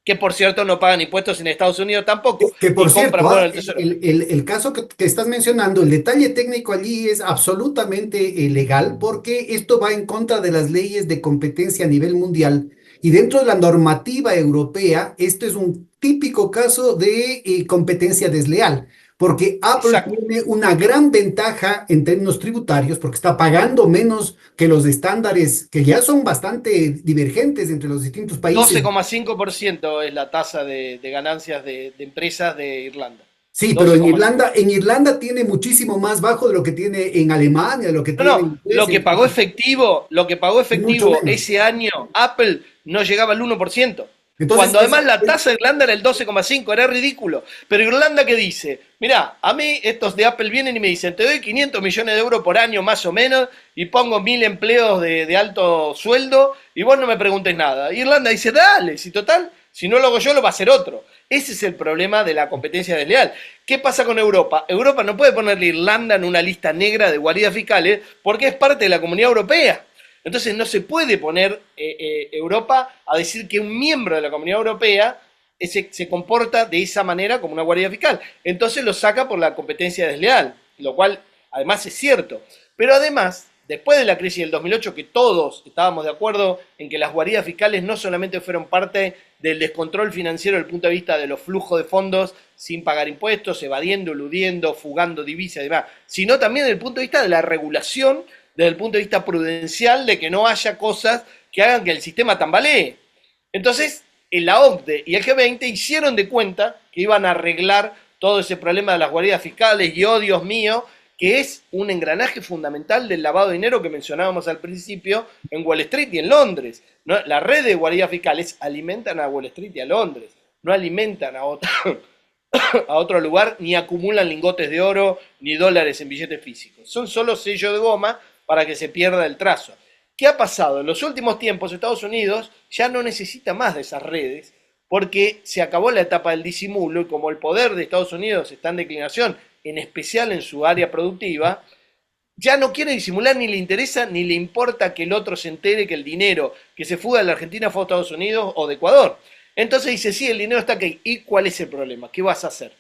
Que por cierto no pagan impuestos en Estados Unidos tampoco Que y por compran cierto, bueno el Tesoro. el caso que estás mencionando, el detalle técnico allí es absolutamente legal porque esto va en contra de las leyes de competencia a nivel mundial y dentro de la normativa europea, esto es un típico caso de competencia desleal. Porque Apple Exacto. tiene una gran ventaja en términos tributarios porque está pagando menos que los estándares que ya son bastante divergentes entre los distintos países. 12,5% es la tasa de ganancias de empresas de Irlanda. Sí, pero 12,5. En Irlanda tiene muchísimo más bajo de lo que tiene en Alemania, de lo que No, tiene no, en Suecia, lo que pagó y mucho efectivo menos. ese año Apple no llegaba al 1%. Entonces, Cuando además la tasa de Irlanda era el 12,5, era ridículo. Pero Irlanda que dice, mirá, a mí estos de Apple vienen y me dicen, te doy 500 millones de euros por año más o menos y pongo 1.000 empleos de alto sueldo y vos no me preguntes nada. Y Irlanda dice, dale, si total, si no lo hago yo lo va a hacer otro. Ese es el problema de la competencia desleal. ¿Qué pasa con Europa? Europa no puede ponerle a Irlanda en una lista negra de guaridas fiscales porque es parte de la Comunidad Europea. Entonces no se puede poner Europa a decir que un miembro de la Comunidad Europea se comporta de esa manera como una guardia fiscal. Entonces lo saca por la competencia desleal, lo cual además es cierto. Pero además, después de la crisis del 2008, que todos estábamos de acuerdo en que las guaridas fiscales no solamente fueron parte del descontrol financiero desde el punto de vista de los flujos de fondos sin pagar impuestos, evadiendo, eludiendo, fugando divisas y demás, sino también desde el punto de vista de la regulación, desde el punto de vista prudencial, de que no haya cosas que hagan que el sistema tambalee. Entonces, la OCDE y el G20 hicieron de cuenta que iban a arreglar todo ese problema de las guaridas fiscales y, oh Dios mío, que es un engranaje fundamental del lavado de dinero que mencionábamos al principio en Wall Street y en Londres. ¿No? La red de guaridas fiscales alimentan a Wall Street y a Londres, no alimentan a otro lugar, ni acumulan lingotes de oro ni dólares en billetes físicos. Son solo sellos de goma para que se pierda el trazo. ¿Qué ha pasado? En los últimos tiempos Estados Unidos ya no necesita más de esas redes porque se acabó la etapa del disimulo y como el poder de Estados Unidos está en declinación, en especial en su área productiva, ya no quiere disimular, ni le interesa, ni le importa que el otro se entere que el dinero que se fuga de la Argentina fue a Estados Unidos o de Ecuador. Entonces dice, sí, el dinero está aquí. ¿Y cuál es el problema? ¿Qué vas a hacer?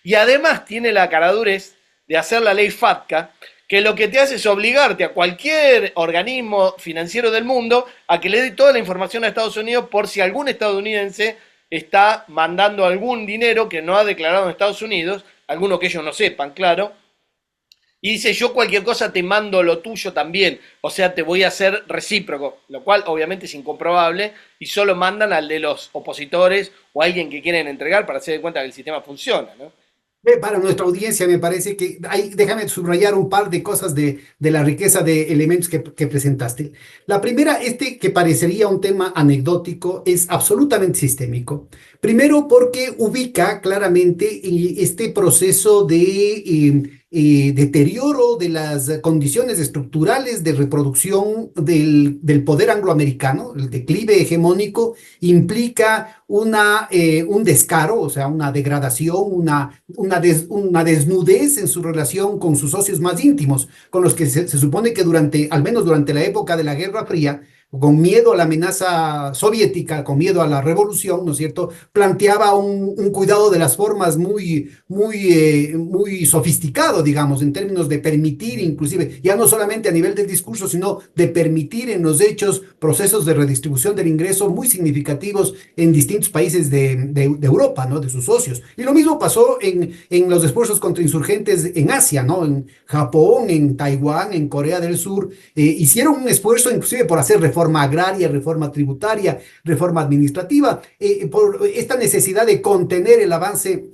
Y además tiene la caradurez de hacer la ley FATCA, que lo que te hace es obligarte a cualquier organismo financiero del mundo a que le dé toda la información a Estados Unidos por si algún estadounidense está mandando algún dinero que no ha declarado en Estados Unidos, alguno que ellos no sepan, claro, y dice, yo cualquier cosa te mando lo tuyo también, o sea, te voy a hacer recíproco, lo cual obviamente es incomprobable y solo mandan al de los opositores o a alguien que quieren entregar para hacer de cuenta que el sistema funciona, ¿no? Para nuestra audiencia, me parece que déjame subrayar un par de cosas de la riqueza de elementos que presentaste. La primera, este que parecería un tema anecdótico, es absolutamente sistémico. Primero, porque ubica claramente este proceso de deterioro de las condiciones estructurales de reproducción del poder angloamericano, el declive hegemónico, implica un descaro, o sea, una degradación, una desnudez en su relación con sus socios más íntimos, con los que se supone que al menos durante la época de la Guerra Fría, con miedo a la amenaza soviética, con miedo a la revolución, ¿no es cierto?, planteaba un cuidado de las formas muy sofisticado, digamos, en términos de permitir, inclusive, ya no solamente a nivel del discurso, sino de permitir en los hechos procesos de redistribución del ingreso muy significativos en distintos países de Europa, ¿no?, de sus socios. Y lo mismo pasó en los esfuerzos contrainsurgentes en Asia, ¿no?, en Japón, en Taiwán, en Corea del Sur. Hicieron un esfuerzo inclusive por hacer reforma agraria, reforma tributaria, reforma administrativa, por esta necesidad de contener el avance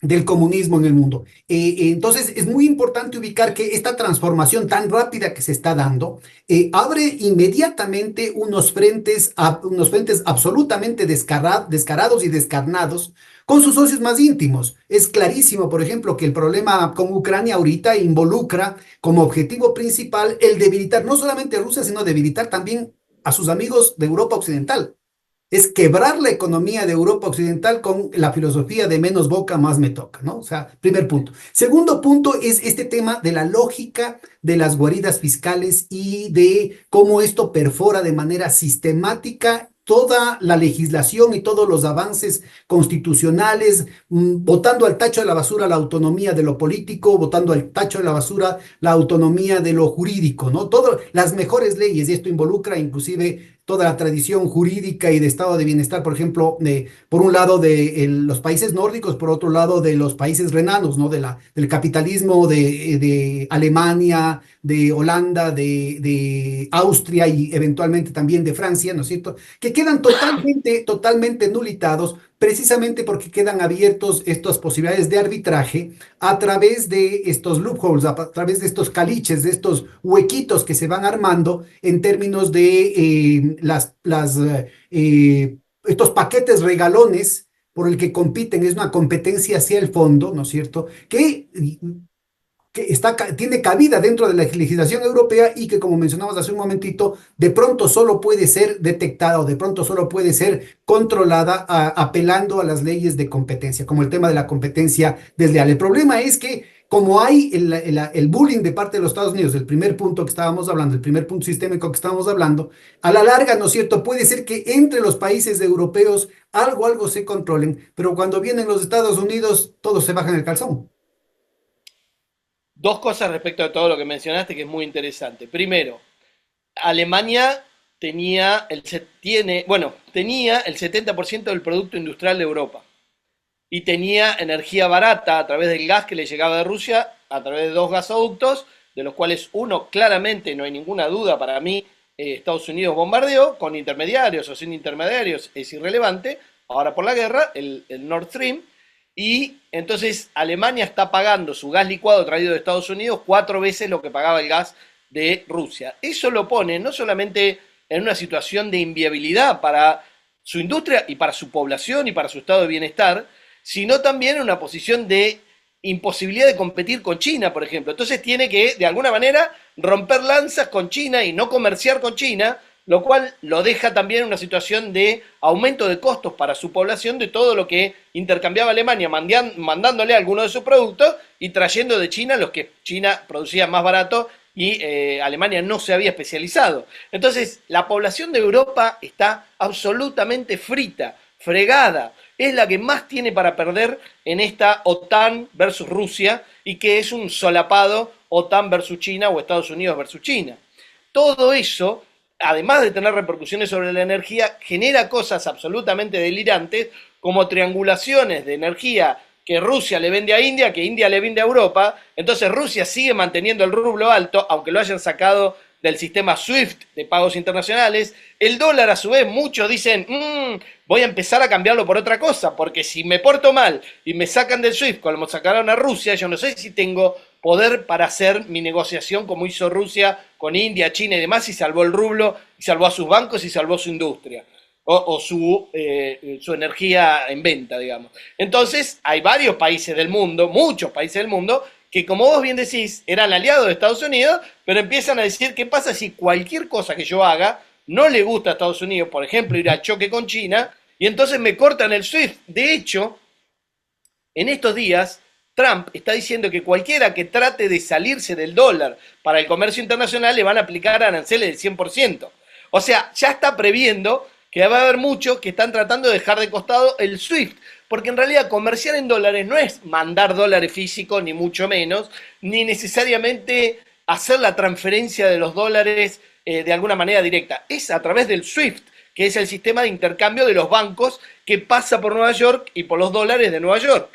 del comunismo en el mundo. Entonces, es muy importante ubicar que esta transformación tan rápida que se está dando abre inmediatamente unos frentes absolutamente descarados y descarnados con sus socios más íntimos. Es clarísimo, por ejemplo, que el problema con Ucrania ahorita involucra como objetivo principal el debilitar no solamente a Rusia, sino debilitar también a sus amigos de Europa Occidental. Es quebrar la economía de Europa Occidental con la filosofía de menos boca, más me toca, ¿no? O sea, primer punto. Segundo punto es este tema de la lógica de las guaridas fiscales y de cómo esto perfora de manera sistemática toda la legislación y todos los avances constitucionales, botando al tacho de la basura la autonomía de lo político, botando al tacho de la basura la autonomía de lo jurídico, ¿no? Todas las mejores leyes, y esto involucra inclusive toda la tradición jurídica y de estado de bienestar, por ejemplo, por un lado de los países nórdicos, por otro lado de los países renanos, ¿no? Del capitalismo de Alemania, de Holanda, de Austria y eventualmente también de Francia, ¿no es cierto? Que quedan totalmente nulitados precisamente porque quedan abiertos estas posibilidades de arbitraje a través de estos loopholes, a través de estos caliches, de estos huequitos que se van armando en términos de estos paquetes regalones por el que compiten, es una competencia hacia el fondo, ¿no es cierto? Que tiene cabida dentro de la legislación europea y que, como mencionamos hace un momentito, de pronto solo puede ser detectada o de pronto solo puede ser controlada apelando a las leyes de competencia, como el tema de la competencia desleal. El problema es que como hay el bullying de parte de los Estados Unidos, el primer punto que estábamos hablando, el primer punto sistémico que estábamos hablando, a la larga, ¿no es cierto?, puede ser que entre los países europeos algo se controlen, pero cuando vienen los Estados Unidos, todos se bajan el calzón. Dos cosas respecto a todo lo que mencionaste que es muy interesante. Primero, Alemania tenía el 70% del Producto Industrial de Europa y tenía energía barata a través del gas que le llegaba de Rusia a través de dos gasoductos, de los cuales uno claramente, no hay ninguna duda para mí, Estados Unidos bombardeó con intermediarios o sin intermediarios, es irrelevante, ahora por la guerra, el Nord Stream, y entonces Alemania está pagando su gas licuado traído de Estados Unidos 4 veces lo que pagaba el gas de Rusia. Eso lo pone no solamente en una situación de inviabilidad para su industria y para su población y para su estado de bienestar, sino también en una posición de imposibilidad de competir con China, por ejemplo. Entonces tiene que, de alguna manera, romper lanzas con China y no comerciar con China lo cual lo deja también en una situación de aumento de costos para su población de todo lo que intercambiaba Alemania, mandándole algunos de sus productos y trayendo de China los que China producía más barato y Alemania no se había especializado. Entonces, la población de Europa está absolutamente frita, fregada. Es la que más tiene para perder en esta OTAN versus Rusia y que es un solapado OTAN versus China o Estados Unidos versus China. Todo eso, además de tener repercusiones sobre la energía, genera cosas absolutamente delirantes como triangulaciones de energía que Rusia le vende a India, que India le vende a Europa. Entonces Rusia sigue manteniendo el rublo alto, aunque lo hayan sacado del sistema SWIFT de pagos internacionales. El dólar, a su vez, muchos dicen, voy a empezar a cambiarlo por otra cosa, porque si me porto mal y me sacan del SWIFT como sacaron a Rusia, yo no sé si tengo poder para hacer mi negociación como hizo Rusia con India, China y demás, y salvó el rublo, y salvó a sus bancos y salvó su industria. O su energía en venta, digamos. Entonces, hay varios países del mundo, muchos países del mundo, que como vos bien decís, eran aliados de Estados Unidos, pero empiezan a decir, ¿qué pasa si cualquier cosa que yo haga no le gusta a Estados Unidos? Por ejemplo, ir a choque con China, y entonces me cortan el SWIFT. De hecho, en estos días, Trump está diciendo que cualquiera que trate de salirse del dólar para el comercio internacional le van a aplicar aranceles del 100%. O sea, ya está previendo que va a haber muchos que están tratando de dejar de costado el SWIFT, porque en realidad comerciar en dólares no es mandar dólares físicos, ni mucho menos, ni necesariamente hacer la transferencia de los dólares de alguna manera directa. Es a través del SWIFT, que es el sistema de intercambio de los bancos que pasa por Nueva York y por los dólares de Nueva York.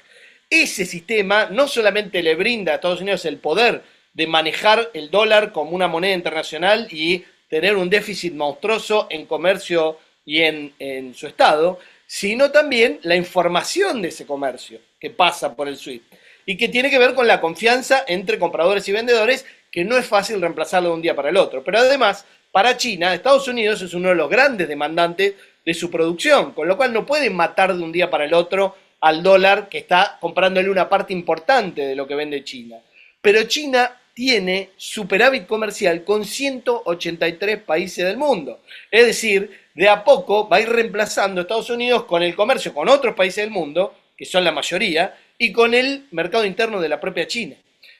Ese sistema no solamente le brinda a Estados Unidos el poder de manejar el dólar como una moneda internacional y tener un déficit monstruoso en comercio y en su estado, sino también la información de ese comercio que pasa por el SWIFT y que tiene que ver con la confianza entre compradores y vendedores, que no es fácil reemplazarlo de un día para el otro. Pero además, para China, Estados Unidos es uno de los grandes demandantes de su producción, con lo cual no pueden matar de un día para el otro al dólar, que está comprándole una parte importante de lo que vende China. Pero China tiene superávit comercial con 183 países del mundo. Es decir, de a poco va a ir reemplazando a Estados Unidos con el comercio con otros países del mundo, que son la mayoría, y con el mercado interno de la propia China.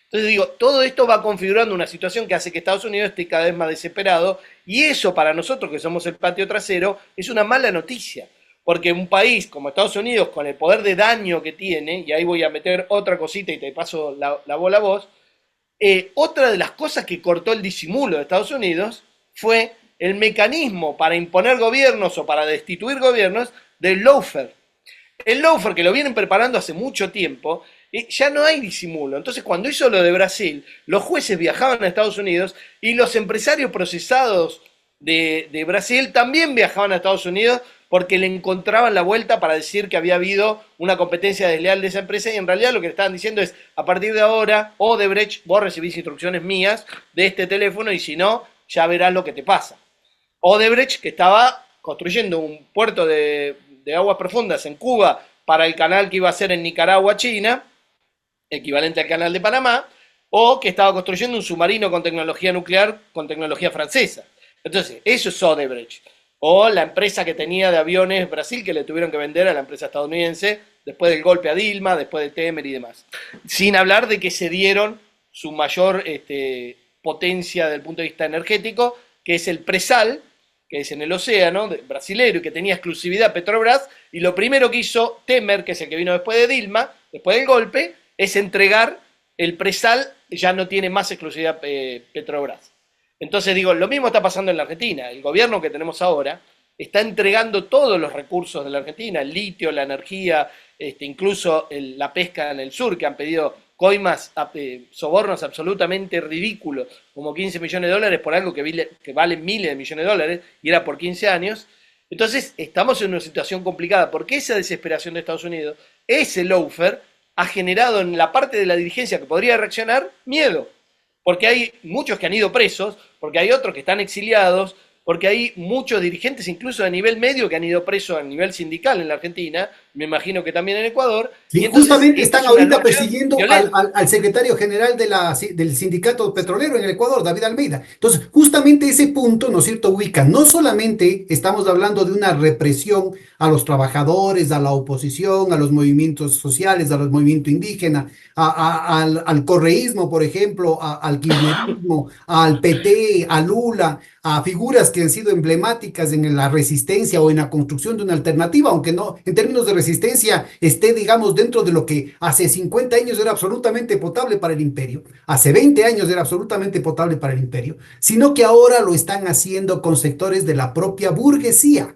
Entonces digo, todo esto va configurando una situación que hace que Estados Unidos esté cada vez más desesperado, y eso para nosotros que somos el patio trasero es una mala noticia, porque un país como Estados Unidos, con el poder de daño que tiene, y ahí voy a meter otra cosita y te paso la bola a vos, otra de las cosas que cortó el disimulo de Estados Unidos fue el mecanismo para imponer gobiernos o para destituir gobiernos del lawfare. El lawfare, que lo vienen preparando hace mucho tiempo, ya no hay disimulo. Entonces, cuando hizo lo de Brasil, los jueces viajaban a Estados Unidos y los empresarios procesados de Brasil también viajaban a Estados Unidos porque le encontraban la vuelta para decir que había habido una competencia desleal de esa empresa, y en realidad lo que le estaban diciendo es, a partir de ahora, Odebrecht, vos recibís instrucciones mías de este teléfono y si no, ya verás lo que te pasa. Odebrecht, que estaba construyendo un puerto de aguas profundas en Cuba para el canal que iba a ser en Nicaragua, China, equivalente al canal de Panamá, o que estaba construyendo un submarino con tecnología nuclear, con tecnología francesa. Entonces, eso es Odebrecht. O la empresa que tenía de aviones Brasil, que le tuvieron que vender a la empresa estadounidense después del golpe a Dilma, después de Temer y demás. Sin hablar de que se dieron su mayor potencia desde el punto de vista energético, que es el presal, que es en el océano brasilero y que tenía exclusividad Petrobras, y lo primero que hizo Temer, que es el que vino después de Dilma, después del golpe, es entregar el presal, ya no tiene más exclusividad Petrobras. Entonces digo, lo mismo está pasando en la Argentina. El gobierno que tenemos ahora está entregando todos los recursos de la Argentina, el litio, la energía, incluso la pesca en el sur, que han pedido coimas, sobornos absolutamente ridículos, como 15 millones de dólares por algo que vale miles de millones de dólares, y era por 15 años. Entonces estamos en una situación complicada, porque esa desesperación de Estados Unidos, ese lawfare, ha generado en la parte de la dirigencia que podría reaccionar miedo. Porque hay muchos que han ido presos, porque hay otros que están exiliados, porque hay muchos dirigentes, incluso a nivel medio, que han ido presos a nivel sindical en la Argentina, me imagino que también en Ecuador, y Sí, entonces justamente esta están es una ahorita lucha persiguiendo violenta. al secretario general del sindicato petrolero en el Ecuador, David Almeida. Entonces, justamente ese punto, ¿no es cierto?, ubica, no solamente estamos hablando de una represión a los trabajadores, a la oposición, a los movimientos sociales, a los movimientos indígenas, al correísmo, por ejemplo, al kirchnerismo, al PT, a Lula, a figuras que han sido emblemáticas en la resistencia o en la construcción de una alternativa, aunque no, en términos de resistencia, esté, digamos, dentro de lo que hace 50 años era absolutamente potable para el imperio, hace 20 años era absolutamente potable para el imperio, sino que ahora lo están haciendo con sectores de la propia burguesía.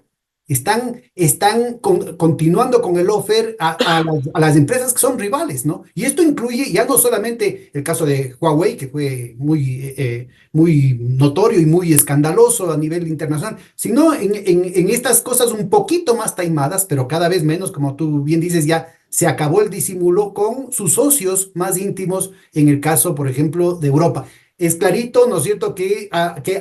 Están continuando con el offer a las empresas que son rivales, ¿no? Y esto incluye ya no solamente el caso de Huawei, que fue muy notorio y muy escandaloso a nivel internacional, sino en estas cosas un poquito más taimadas, pero cada vez menos, como tú bien dices, ya se acabó el disimulo con sus socios más íntimos, en el caso, por ejemplo, de Europa. Es clarito, ¿no es cierto?, que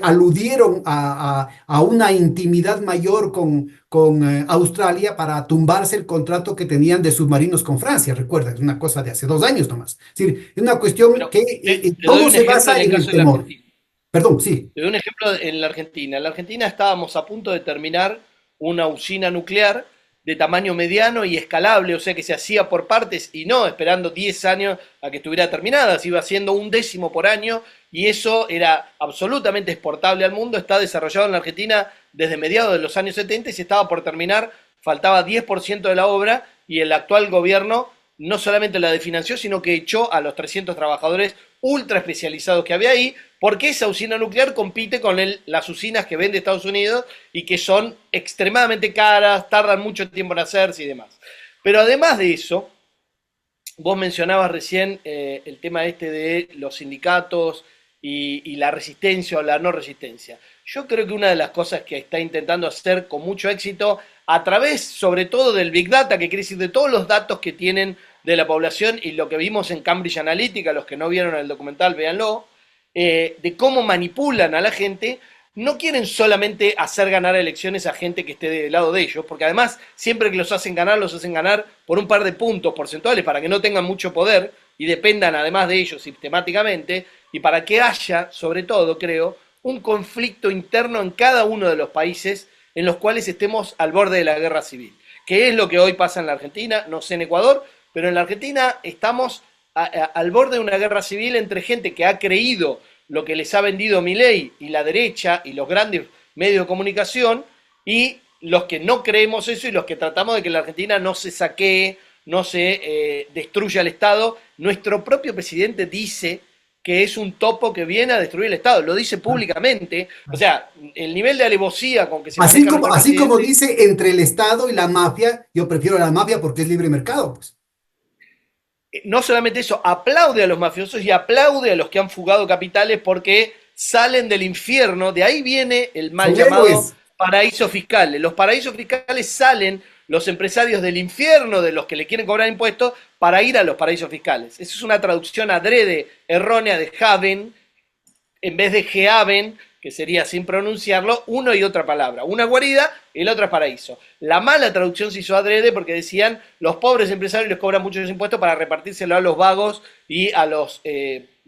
aludieron a una intimidad mayor con Australia para tumbarse el contrato que tenían de submarinos con Francia, recuerda, es una cosa de hace 2 años nomás. Es decir, es una cuestión Pero que te doy todo un se ejemplo en basa el en el caso de la temor. Argentina. Perdón, sí. Te doy un ejemplo en la Argentina. En la Argentina estábamos a punto de terminar una usina nuclear de tamaño mediano y escalable, o sea que se hacía por partes y no esperando 10 años a que estuviera terminada, se iba haciendo un décimo por año y eso era absolutamente exportable al mundo. Está desarrollado en la Argentina desde mediados de los años 70 y se estaba por terminar, faltaba 10% de la obra y el actual gobierno no solamente la desfinanció, sino que echó a los 300 trabajadores ultra especializados que había ahí, porque esa usina nuclear compite con las usinas que vende Estados Unidos y que son extremadamente caras, tardan mucho tiempo en hacerse y demás. Pero además de eso, vos mencionabas recién el tema este de los sindicatos y la resistencia o la no resistencia. Yo creo que una de las cosas que está intentando hacer con mucho éxito, a través sobre todo del Big Data, que quiere decir de todos los datos que tienen de la población y lo que vimos en Cambridge Analytica, los que no vieron el documental, véanlo, de cómo manipulan a la gente, no quieren solamente hacer ganar elecciones a gente que esté del lado de ellos, porque además siempre que los hacen ganar por un par de puntos porcentuales para que no tengan mucho poder y dependan además de ellos sistemáticamente, y para que haya, sobre todo, creo, un conflicto interno en cada uno de los países en los cuales estemos al borde de la guerra civil. Que es lo que hoy pasa en la Argentina, no sé en Ecuador, pero en la Argentina estamos al borde de una guerra civil entre gente que ha creído lo que les ha vendido Milei y la derecha y los grandes medios de comunicación y los que no creemos eso y los que tratamos de que la Argentina no se saquee, no se destruya el Estado. Nuestro propio presidente dice que es un topo que viene a destruir el Estado, lo dice públicamente, o sea, el nivel de alevosía con que se Así maneja como, nuestro así como presidente. dice entre el Estado y la mafia, yo prefiero la mafia porque es libre mercado, pues. No solamente eso, aplaude a los mafiosos y aplaude a los que han fugado capitales porque salen del infierno. De ahí viene el mal Son llamado héroes. paraíso fiscales. Los paraísos fiscales salen los empresarios del infierno, de los que le quieren cobrar impuestos, para ir a los paraísos fiscales. Esa es una traducción adrede, errónea de haven, en vez de gehaven, que sería sin pronunciarlo, uno y otra palabra. Una guarida y la otra es paraíso. La mala traducción se hizo adrede porque decían los pobres empresarios les cobran muchos impuestos para repartírselo a los vagos y a los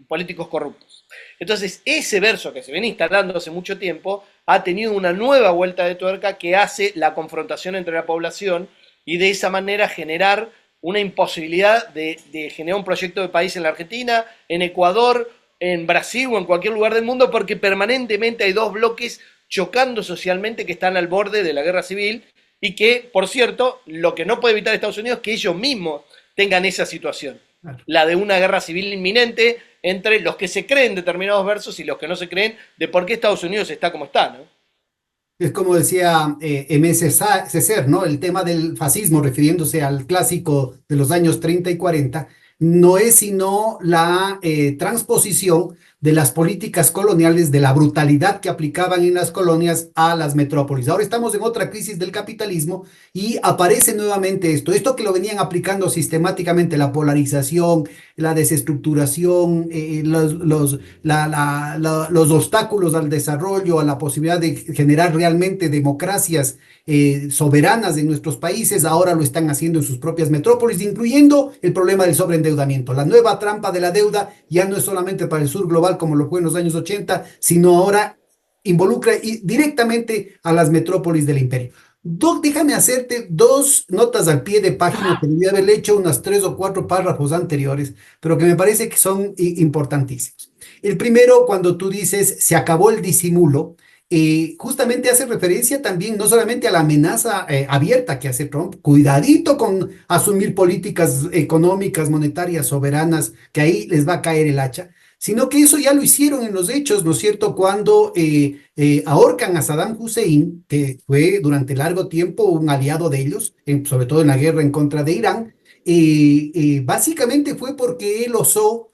políticos corruptos. Entonces, ese verso que se viene instalando hace mucho tiempo ha tenido una nueva vuelta de tuerca que hace la confrontación entre la población y de esa manera generar una imposibilidad de generar un proyecto de país en la Argentina, en Ecuador, en Brasil o en cualquier lugar del mundo, porque permanentemente hay dos bloques chocando socialmente que están al borde de la guerra civil y que, por cierto, lo que no puede evitar Estados Unidos es que ellos mismos tengan esa situación, Claro. la de una guerra civil inminente entre los que se creen determinados versos y los que no se creen de por qué Estados Unidos está como está, ¿no? Es como decía M. César, ¿no? El tema del fascismo, refiriéndose al clásico de los años 30 y 40, no es sino la transposición de las políticas coloniales, de la brutalidad que aplicaban en las colonias a las metrópolis. Ahora estamos en otra crisis del capitalismo y aparece nuevamente esto que lo venían aplicando sistemáticamente, la polarización, la desestructuración, los obstáculos al desarrollo, a la posibilidad de generar realmente democracias soberanas en nuestros países, ahora lo están haciendo en sus propias metrópolis, incluyendo el problema del sobreendeudamiento. La nueva trampa de la deuda ya no es solamente para el sur global como lo fue en los años 80, sino ahora involucra directamente a las metrópolis del imperio. Doc, déjame hacerte dos notas al pie de página que debía haberle hecho unas 3 o 4 párrafos anteriores, pero que me parece que son importantísimos. El primero, cuando tú dices se acabó el disimulo, justamente hace referencia también no solamente a la amenaza abierta que hace Trump, cuidadito con asumir políticas económicas, monetarias, soberanas, que ahí les va a caer el hacha, sino que eso ya lo hicieron en los hechos, ¿no es cierto? Cuando ahorcan a Saddam Hussein, que fue durante largo tiempo un aliado de ellos, sobre todo en la guerra en contra de Irán, básicamente fue porque él osó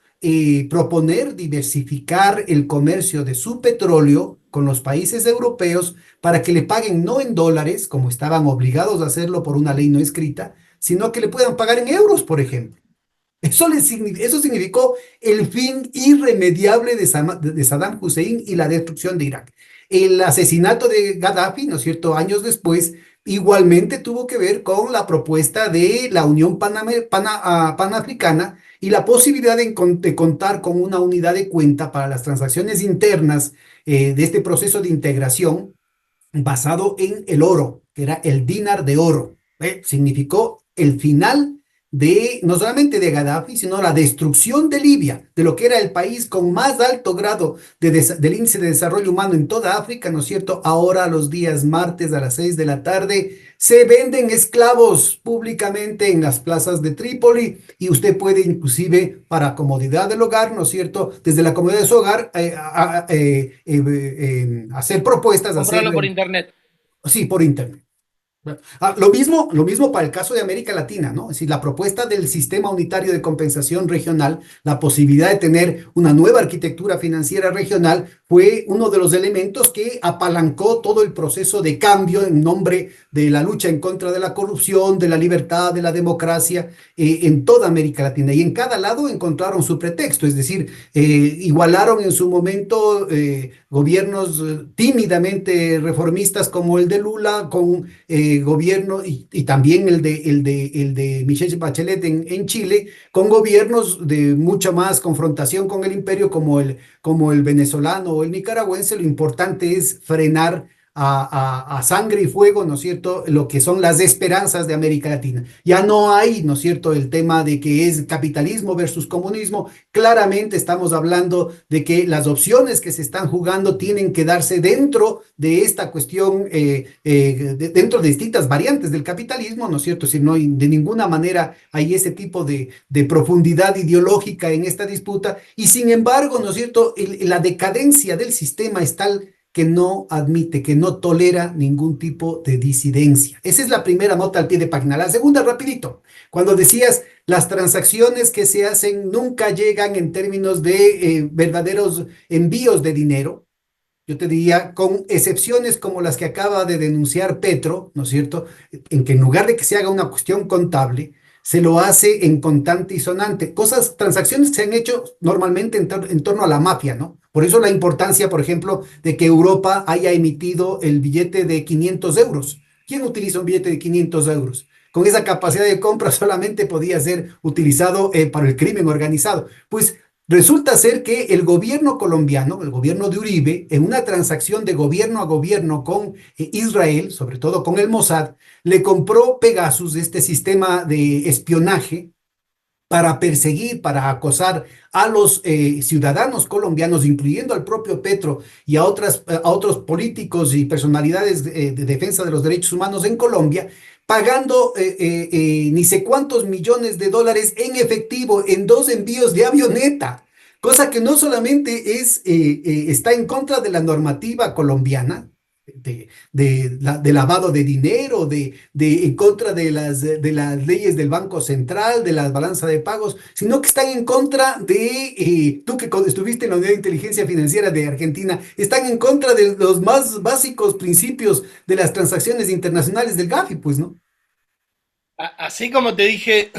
proponer diversificar el comercio de su petróleo con los países europeos para que le paguen no en dólares, como estaban obligados a hacerlo por una ley no escrita, sino que le puedan pagar en euros, por ejemplo. Eso significó el fin irremediable de Saddam Hussein y la destrucción de Irak. El asesinato de Gaddafi, ¿no es cierto?, años después, igualmente tuvo que ver con la propuesta de la Unión Panafricana y la posibilidad de contar con una unidad de cuenta para las transacciones internas de este proceso de integración basado en el oro, que era el dinar de oro. Significó el final de no solamente de Gaddafi, sino la destrucción de Libia, de lo que era el país con más alto grado del índice de desarrollo humano en toda África, ¿no es cierto? Ahora los días martes a las 6 de la tarde se venden esclavos públicamente en las plazas de Trípoli y usted puede inclusive para comodidad del hogar, ¿no es cierto? Desde la comodidad de su hogar hacer propuestas, hacer, Comprarlo por internet. sí, por internet. Lo mismo para el caso de América Latina, ¿no? Es decir, la propuesta del sistema unitario de compensación regional, la posibilidad de tener una nueva arquitectura financiera regional, fue uno de los elementos que apalancó todo el proceso de cambio en nombre de la lucha en contra de la corrupción, de la libertad, de la democracia, en toda América Latina. Y en cada lado encontraron su pretexto, es decir, igualaron en su momento gobiernos tímidamente reformistas como el de Lula con gobierno y también el de Michelle Bachelet en Chile, con gobiernos de mucha más confrontación con el imperio como el venezolano o el nicaragüense. Lo importante es frenar a sangre y fuego, ¿no es cierto?, lo que son las esperanzas de América Latina. Ya no hay, ¿no es cierto?, el tema de que es capitalismo versus comunismo. Claramente estamos hablando de que las opciones que se están jugando tienen que darse dentro de esta cuestión, dentro de distintas variantes del capitalismo, ¿no es cierto? Si no hay, de ninguna manera hay ese tipo de profundidad ideológica en esta disputa y sin embargo, ¿no es cierto?, la decadencia del sistema es tal que no admite, que no tolera ningún tipo de disidencia. Esa es la primera nota al pie de página. La segunda, rapidito, cuando decías las transacciones que se hacen nunca llegan en términos de verdaderos envíos de dinero, yo te diría, con excepciones como las que acaba de denunciar Petro, ¿no es cierto?, en que en lugar de que se haga una cuestión contable, se lo hace en contante y sonante. Transacciones que se han hecho normalmente en torno a la mafia, ¿no? Por eso la importancia, por ejemplo, de que Europa haya emitido el billete de 500 euros. ¿Quién utiliza un billete de 500 euros? Con esa capacidad de compra solamente podía ser utilizado para el crimen organizado. Pues resulta ser que el gobierno colombiano, el gobierno de Uribe, en una transacción de gobierno a gobierno con Israel, sobre todo con el Mossad, le compró Pegasus, este sistema de espionaje, para perseguir, para acosar a los ciudadanos colombianos, incluyendo al propio Petro y a otros políticos y personalidades de defensa de los derechos humanos en Colombia, pagando ni sé cuántos millones de dólares en efectivo en 2 envíos de avioneta, cosa que no solamente está en contra de la normativa colombiana, de lavado de dinero, en contra de las leyes del Banco Central, de la balanza de pagos, sino que están en contra tú que estuviste en la Unidad de Inteligencia Financiera de Argentina, están en contra de los más básicos principios de las transacciones internacionales del GAFI, pues, ¿no? Así como te dije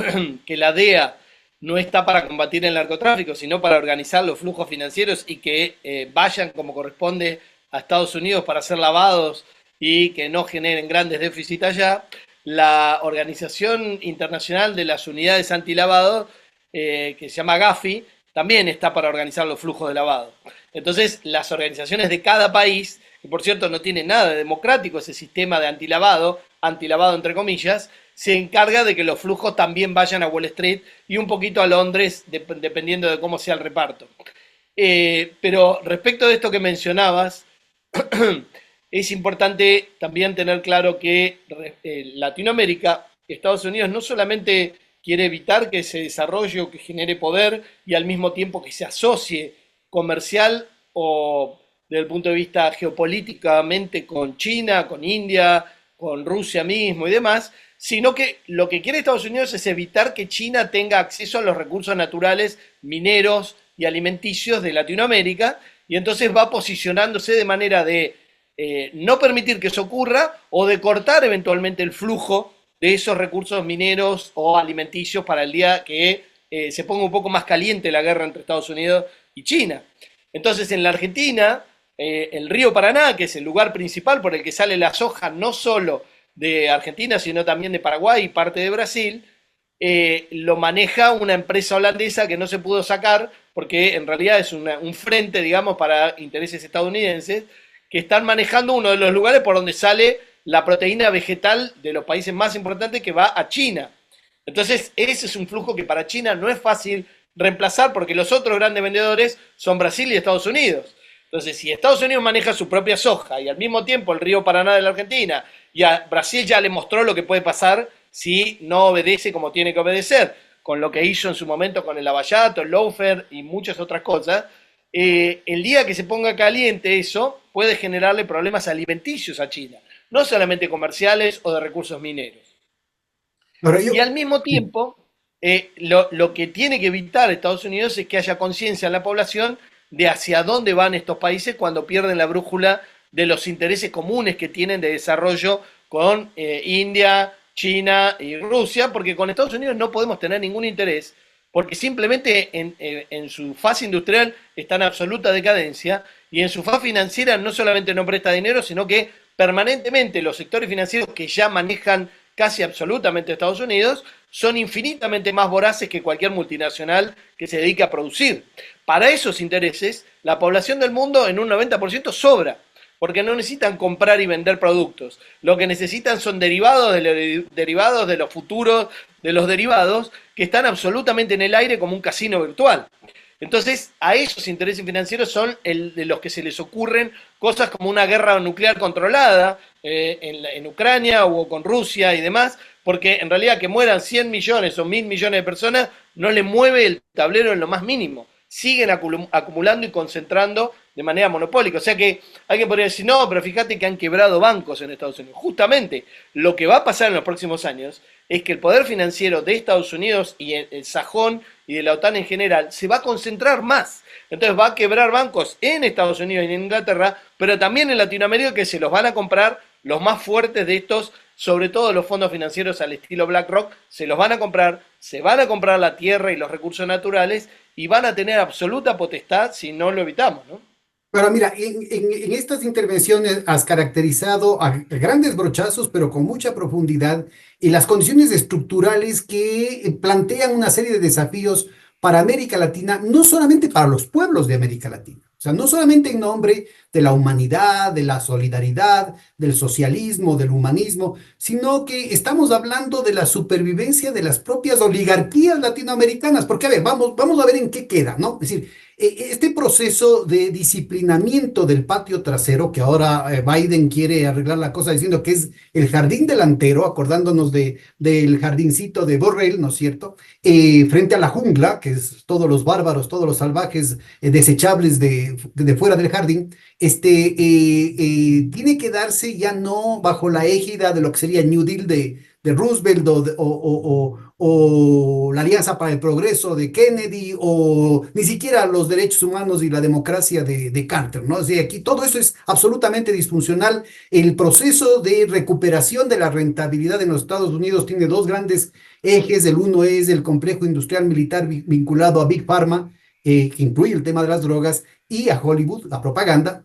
que la DEA no está para combatir el narcotráfico, sino para organizar los flujos financieros y que vayan como corresponde a Estados Unidos para ser lavados y que no generen grandes déficits allá, la Organización Internacional de las Unidades Antilavado, que se llama Gafi, también está para organizar los flujos de lavado. Entonces, las organizaciones de cada país, que por cierto no tiene nada de democrático ese sistema de antilavado entre comillas, se encarga de que los flujos también vayan a Wall Street y un poquito a Londres, dependiendo de cómo sea el reparto. Pero respecto de esto que mencionabas, es importante también tener claro que Latinoamérica, Estados Unidos, no solamente quiere evitar que se desarrolle o que genere poder y al mismo tiempo que se asocie comercial o desde el punto de vista geopolíticamente con China, con India, con Rusia mismo y demás, sino que lo que quiere Estados Unidos es evitar que China tenga acceso a los recursos naturales, mineros y alimenticios de Latinoamérica, y entonces va posicionándose de manera de no permitir que eso ocurra o de cortar eventualmente el flujo de esos recursos mineros o alimenticios para el día que se ponga un poco más caliente la guerra entre Estados Unidos y China. Entonces en la Argentina, el río Paraná, que es el lugar principal por el que sale la soja, no solo de Argentina, sino también de Paraguay y parte de Brasil, lo maneja una empresa holandesa que no se pudo sacar porque en realidad es un frente, digamos, para intereses estadounidenses, que están manejando uno de los lugares por donde sale la proteína vegetal de los países más importantes que va a China. Entonces, ese es un flujo que para China no es fácil reemplazar porque los otros grandes vendedores son Brasil y Estados Unidos. Entonces, si Estados Unidos maneja su propia soja y al mismo tiempo el río Paraná de la Argentina y a Brasil ya le mostró lo que puede pasar si no obedece como tiene que obedecer, con lo que hizo en su momento con el Lavallato, el Lawfare y muchas otras cosas, el día que se ponga caliente eso puede generarle problemas alimenticios a China, no solamente comerciales o de recursos mineros. Ahora Y yo, al mismo tiempo, lo que tiene que evitar Estados Unidos es que haya conciencia en la población de hacia dónde van estos países cuando pierden la brújula de los intereses comunes que tienen de desarrollo con India, China y Rusia, porque con Estados Unidos no podemos tener ningún interés, porque simplemente en su fase industrial está en absoluta decadencia y en su fase financiera no solamente no presta dinero, sino que permanentemente los sectores financieros que ya manejan casi absolutamente Estados Unidos son infinitamente más voraces que cualquier multinacional que se dedique a producir. Para esos intereses, la población del mundo en un 90% sobra, porque no necesitan comprar y vender productos. Lo que necesitan son derivados de los futuros, de los derivados, que están absolutamente en el aire como un casino virtual. Entonces, a esos intereses financieros son de los que se les ocurren cosas como una guerra nuclear controlada en Ucrania o con Rusia y demás, porque en realidad que mueran 100 millones o 1000 millones de personas no le mueve el tablero en lo más mínimo. Siguen acumulando y concentrando de manera monopólica. O sea que alguien podría decir, no, pero fíjate que han quebrado bancos en Estados Unidos. Justamente lo que va a pasar en los próximos años es que el poder financiero de Estados Unidos y el sajón y de la OTAN en general se va a concentrar más. Entonces va a quebrar bancos en Estados Unidos y en Inglaterra, pero también en Latinoamérica que se los van a comprar los más fuertes de estos, sobre todo los fondos financieros al estilo BlackRock, se los van a comprar, se van a comprar la tierra y los recursos naturales y van a tener absoluta potestad si no lo evitamos, ¿no? pero mira, en estas intervenciones has caracterizado a grandes brochazos, pero con mucha profundidad, y las condiciones estructurales que plantean una serie de desafíos para América Latina, no solamente para los pueblos de América Latina, o sea, no solamente en nombre de la humanidad, de la solidaridad, del socialismo, del humanismo, sino que estamos hablando de la supervivencia de las propias oligarquías latinoamericanas, porque a ver, vamos a ver en qué queda, ¿no? Es decir, este proceso de disciplinamiento del patio trasero, que ahora Biden quiere arreglar la cosa diciendo que es el jardín delantero, acordándonos del jardincito de Borrell, ¿no es cierto? Frente a la jungla, que es todos los bárbaros, todos los salvajes desechables de fuera del jardín, tiene que darse ya no bajo la égida de lo que sería el New Deal de Roosevelt o la Alianza para el Progreso de Kennedy o ni siquiera los derechos humanos y la democracia de Carter, ¿no? O sea, aquí todo eso es absolutamente disfuncional. El proceso de recuperación de la rentabilidad en los Estados Unidos tiene dos grandes ejes. El uno es el complejo industrial militar vinculado a Big Pharma, que incluye el tema de las drogas, y a Hollywood, la propaganda.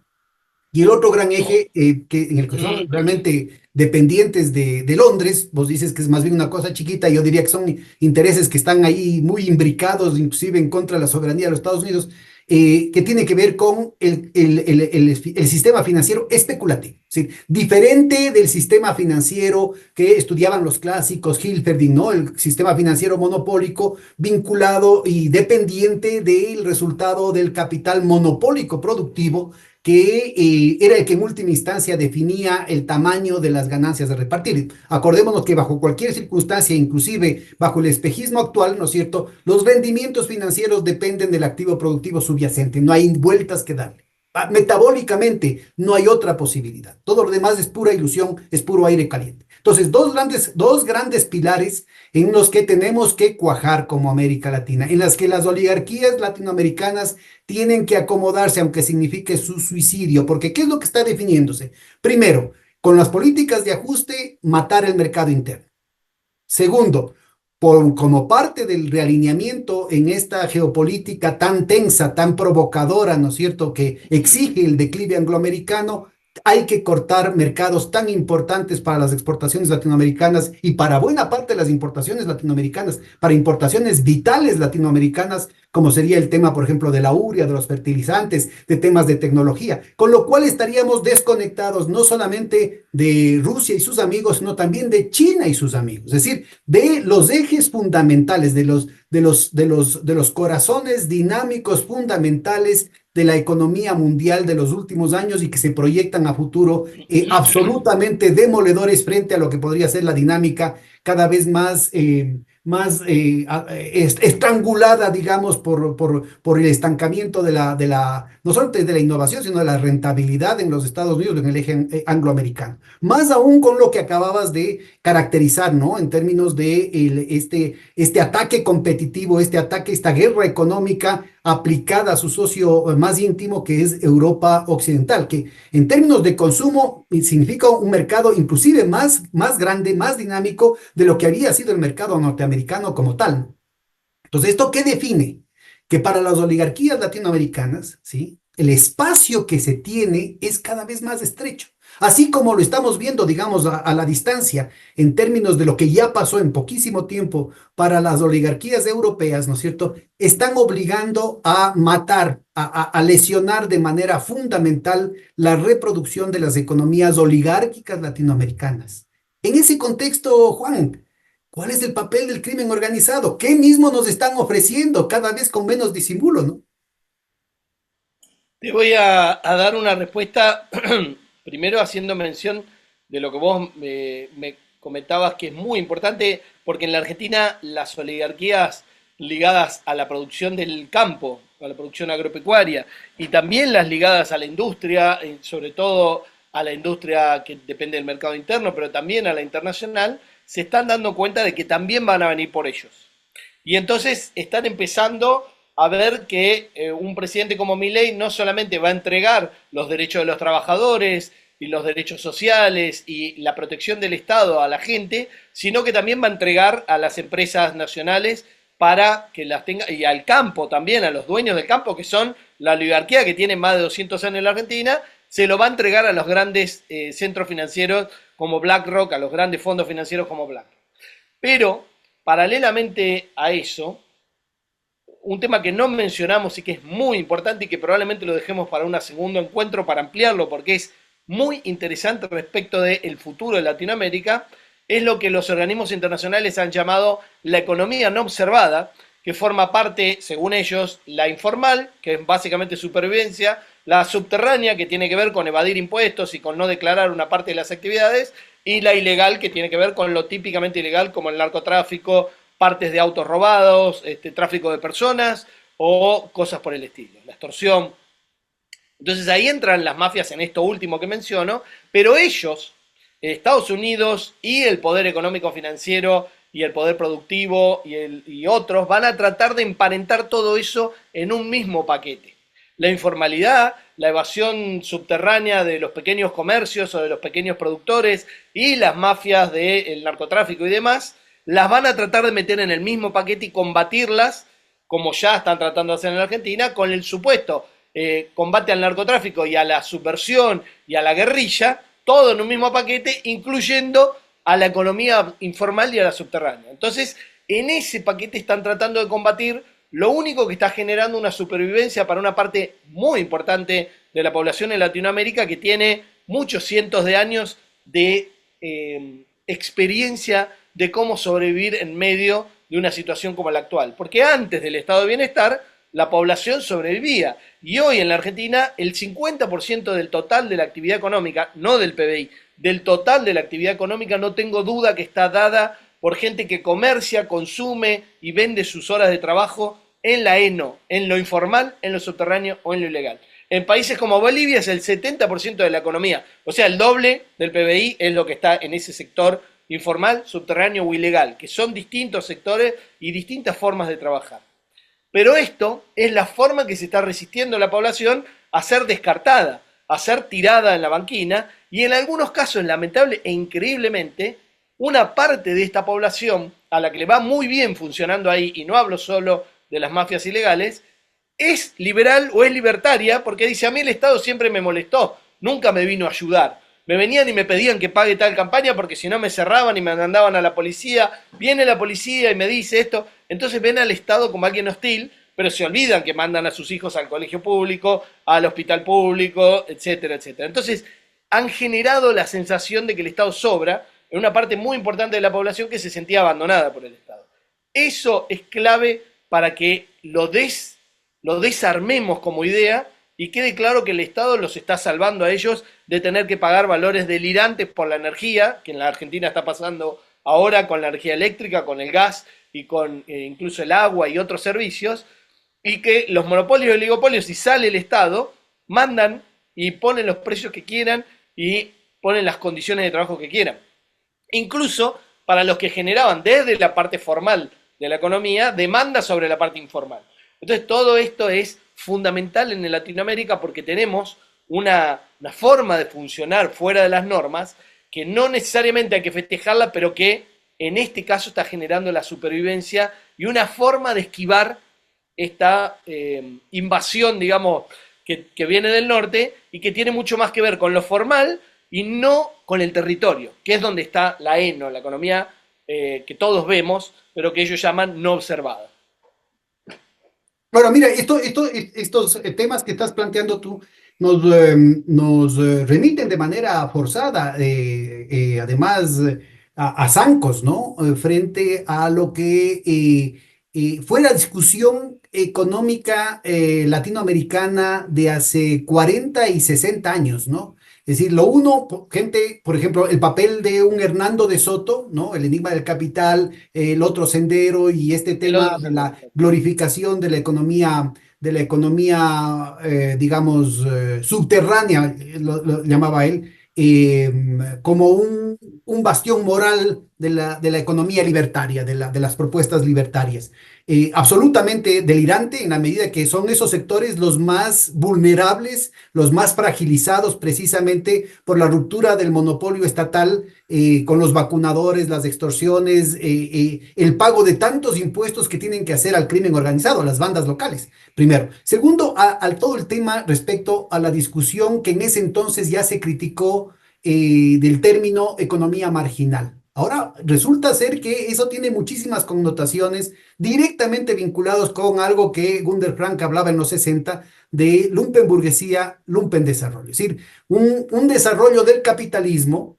Y el otro gran eje, en el que son realmente dependientes de Londres, vos dices que es más bien una cosa chiquita, yo diría que son intereses que están ahí muy imbricados, inclusive en contra de la soberanía de los Estados Unidos, que tiene que ver con el sistema financiero especulativo, es decir, diferente del sistema financiero que estudiaban los clásicos, Hilferding, ¿no? El sistema financiero monopólico vinculado y dependiente del resultado del capital monopólico productivo que era el que en última instancia definía el tamaño de las ganancias de repartir. Acordémonos que bajo cualquier circunstancia, inclusive bajo el espejismo actual, ¿no es cierto?, los rendimientos financieros dependen del activo productivo subyacente, no hay vueltas que darle. Metabólicamente no hay otra posibilidad. Todo lo demás es pura ilusión, es puro aire caliente. Entonces, dos grandes pilares en los que tenemos que cuajar como América Latina, en las que las oligarquías latinoamericanas tienen que acomodarse, aunque signifique su suicidio, porque ¿qué es lo que está definiéndose? Primero, con las políticas de ajuste, matar el mercado interno. Segundo, como parte del realineamiento en esta geopolítica tan tensa, tan provocadora, ¿no es cierto?, que exige el declive angloamericano, hay que cortar mercados tan importantes para las exportaciones latinoamericanas y para buena parte de las importaciones latinoamericanas, para importaciones vitales latinoamericanas, como sería el tema, por ejemplo, de la urea, de los fertilizantes, de temas de tecnología, con lo cual estaríamos desconectados no solamente de Rusia y sus amigos, sino también de China y sus amigos, es decir, de los ejes fundamentales, de los corazones dinámicos fundamentales de la economía mundial de los últimos años y que se proyectan a futuro absolutamente demoledores frente a lo que podría ser la dinámica cada vez más estrangulada, digamos, por el estancamiento no solo de la innovación, sino de la rentabilidad en los Estados Unidos, en el eje angloamericano. Más aún con lo que acababas de caracterizar, ¿no? En términos de este ataque competitivo, esta guerra económica aplicada a su socio más íntimo, que es Europa Occidental, que en términos de consumo significa un mercado inclusive más grande, más dinámico de lo que había sido el mercado norteamericano como tal. Entonces, ¿esto qué define? Que para las oligarquías latinoamericanas, ¿sí?, el espacio que se tiene es cada vez más estrecho. Así como lo estamos viendo, digamos, a la distancia, en términos de lo que ya pasó en poquísimo tiempo para las oligarquías europeas, ¿no es cierto? Están obligando a matar, a lesionar de manera fundamental la reproducción de las economías oligárquicas latinoamericanas. En ese contexto, Juan, ¿cuál es el papel del crimen organizado? ¿Qué mismo nos están ofreciendo cada vez con menos disimulo, ¿no? Te voy a dar una respuesta, primero haciendo mención de lo que vos me comentabas, que es muy importante, porque en la Argentina las oligarquías ligadas a la producción del campo, a la producción agropecuaria, y también las ligadas a la industria, sobre todo a la industria que depende del mercado interno, pero también a la internacional, se están dando cuenta de que también van a venir por ellos. Y entonces están empezando a ver que un presidente como Milei no solamente va a entregar los derechos de los trabajadores y los derechos sociales y la protección del Estado a la gente, sino que también va a entregar a las empresas nacionales para que las tenga, y al campo también, a los dueños del campo, que son la oligarquía que tiene más de 200 años en la Argentina, se lo va a entregar a los grandes centros financieros como BlackRock, a los grandes fondos financieros como BlackRock. Pero, paralelamente a eso, un tema que no mencionamos y que es muy importante y que probablemente lo dejemos para un segundo encuentro para ampliarlo porque es muy interesante respecto del futuro de Latinoamérica, es lo que los organismos internacionales han llamado la economía no observada, que forma parte, según ellos, la informal, que es básicamente supervivencia, la subterránea, que tiene que ver con evadir impuestos y con no declarar una parte de las actividades, y la ilegal, que tiene que ver con lo típicamente ilegal, como el narcotráfico, partes de autos robados, tráfico de personas o cosas por el estilo, la extorsión. Entonces ahí entran las mafias en esto último que menciono, pero ellos, Estados Unidos y el poder económico financiero y el poder productivo y otros, van a tratar de emparentar todo eso en un mismo paquete. La informalidad, la evasión subterránea de los pequeños comercios o de los pequeños productores y las mafias del narcotráfico y demás, las van a tratar de meter en el mismo paquete y combatirlas, como ya están tratando de hacer en la Argentina, con el supuesto combate al narcotráfico y a la subversión y a la guerrilla, todo en un mismo paquete, incluyendo a la economía informal y a la subterránea. Entonces, en ese paquete están tratando de combatir lo único que está generando una supervivencia para una parte muy importante de la población en Latinoamérica que tiene muchos cientos de años de experiencia de cómo sobrevivir en medio de una situación como la actual. Porque antes del estado de bienestar, la población sobrevivía. Y hoy en la Argentina, el 50% del total de la actividad económica, no del PBI, del total de la actividad económica, no tengo duda que está dada por gente que comercia, consume y vende sus horas de trabajo en la ENO, en lo informal, en lo subterráneo o en lo ilegal. En países como Bolivia es el 70% de la economía, o sea, el doble del PBI es lo que está en ese sector informal, subterráneo o ilegal, que son distintos sectores y distintas formas de trabajar. Pero esto es la forma que se está resistiendo la población a ser descartada, a ser tirada en la banquina, y en algunos casos, lamentable e increíblemente, una parte de esta población, a la que le va muy bien funcionando ahí, y no hablo solo de las mafias ilegales, es liberal o es libertaria porque dice, a mí el Estado siempre me molestó, nunca me vino a ayudar. Me venían y me pedían que pague tal campaña porque si no me cerraban y me mandaban a la policía. Viene la policía y me dice esto. Entonces ven al Estado como alguien hostil, pero se olvidan que mandan a sus hijos al colegio público, al hospital público, etcétera, etcétera. Entonces han generado la sensación de que el Estado sobra en una parte muy importante de la población que se sentía abandonada por el Estado. Eso es clave para que lo desarmemos como idea y quede claro que el Estado los está salvando a ellos de tener que pagar valores delirantes por la energía, que en la Argentina está pasando ahora con la energía eléctrica, con el gas y con incluso el agua y otros servicios, y que los monopolios y oligopolios, si sale el Estado, mandan y ponen los precios que quieran y ponen las condiciones de trabajo que quieran. Incluso para los que generaban desde la parte formal de la economía demanda sobre la parte informal. Entonces todo esto es fundamental en Latinoamérica porque tenemos una forma de funcionar fuera de las normas que no necesariamente hay que festejarla, pero que en este caso está generando la supervivencia y una forma de esquivar esta invasión, digamos, que viene del norte y que tiene mucho más que ver con lo formal y no con el territorio, que es donde está la ENO, la economía que todos vemos, pero que ellos llaman no observada. Bueno, mira, estos temas que estás planteando tú nos remiten de manera forzada, además, a zancos, ¿no? Frente a lo que fue la discusión económica latinoamericana de hace 40 y 60 años, ¿no? Es decir, lo uno, gente, por ejemplo, el papel de un Hernando de Soto, ¿no? El enigma del capital, el otro sendero y este El tema otro de sendero. la glorificación de la economía, digamos, subterránea, lo llamaba él, como un bastión moral de la economía libertaria, de las propuestas libertarias. Absolutamente delirante en la medida que son esos sectores los más vulnerables, los más fragilizados precisamente por la ruptura del monopolio estatal con los vacunadores, las extorsiones, el pago de tantos impuestos que tienen que hacer al crimen organizado, a las bandas locales, primero. Segundo, al todo el tema respecto a la discusión que en ese entonces ya se criticó del término economía marginal. Ahora resulta ser que eso tiene muchísimas connotaciones directamente vinculados con algo que Gunder Frank hablaba en los 60 de lumpenburguesía, lumpen desarrollo. Es decir, un desarrollo del capitalismo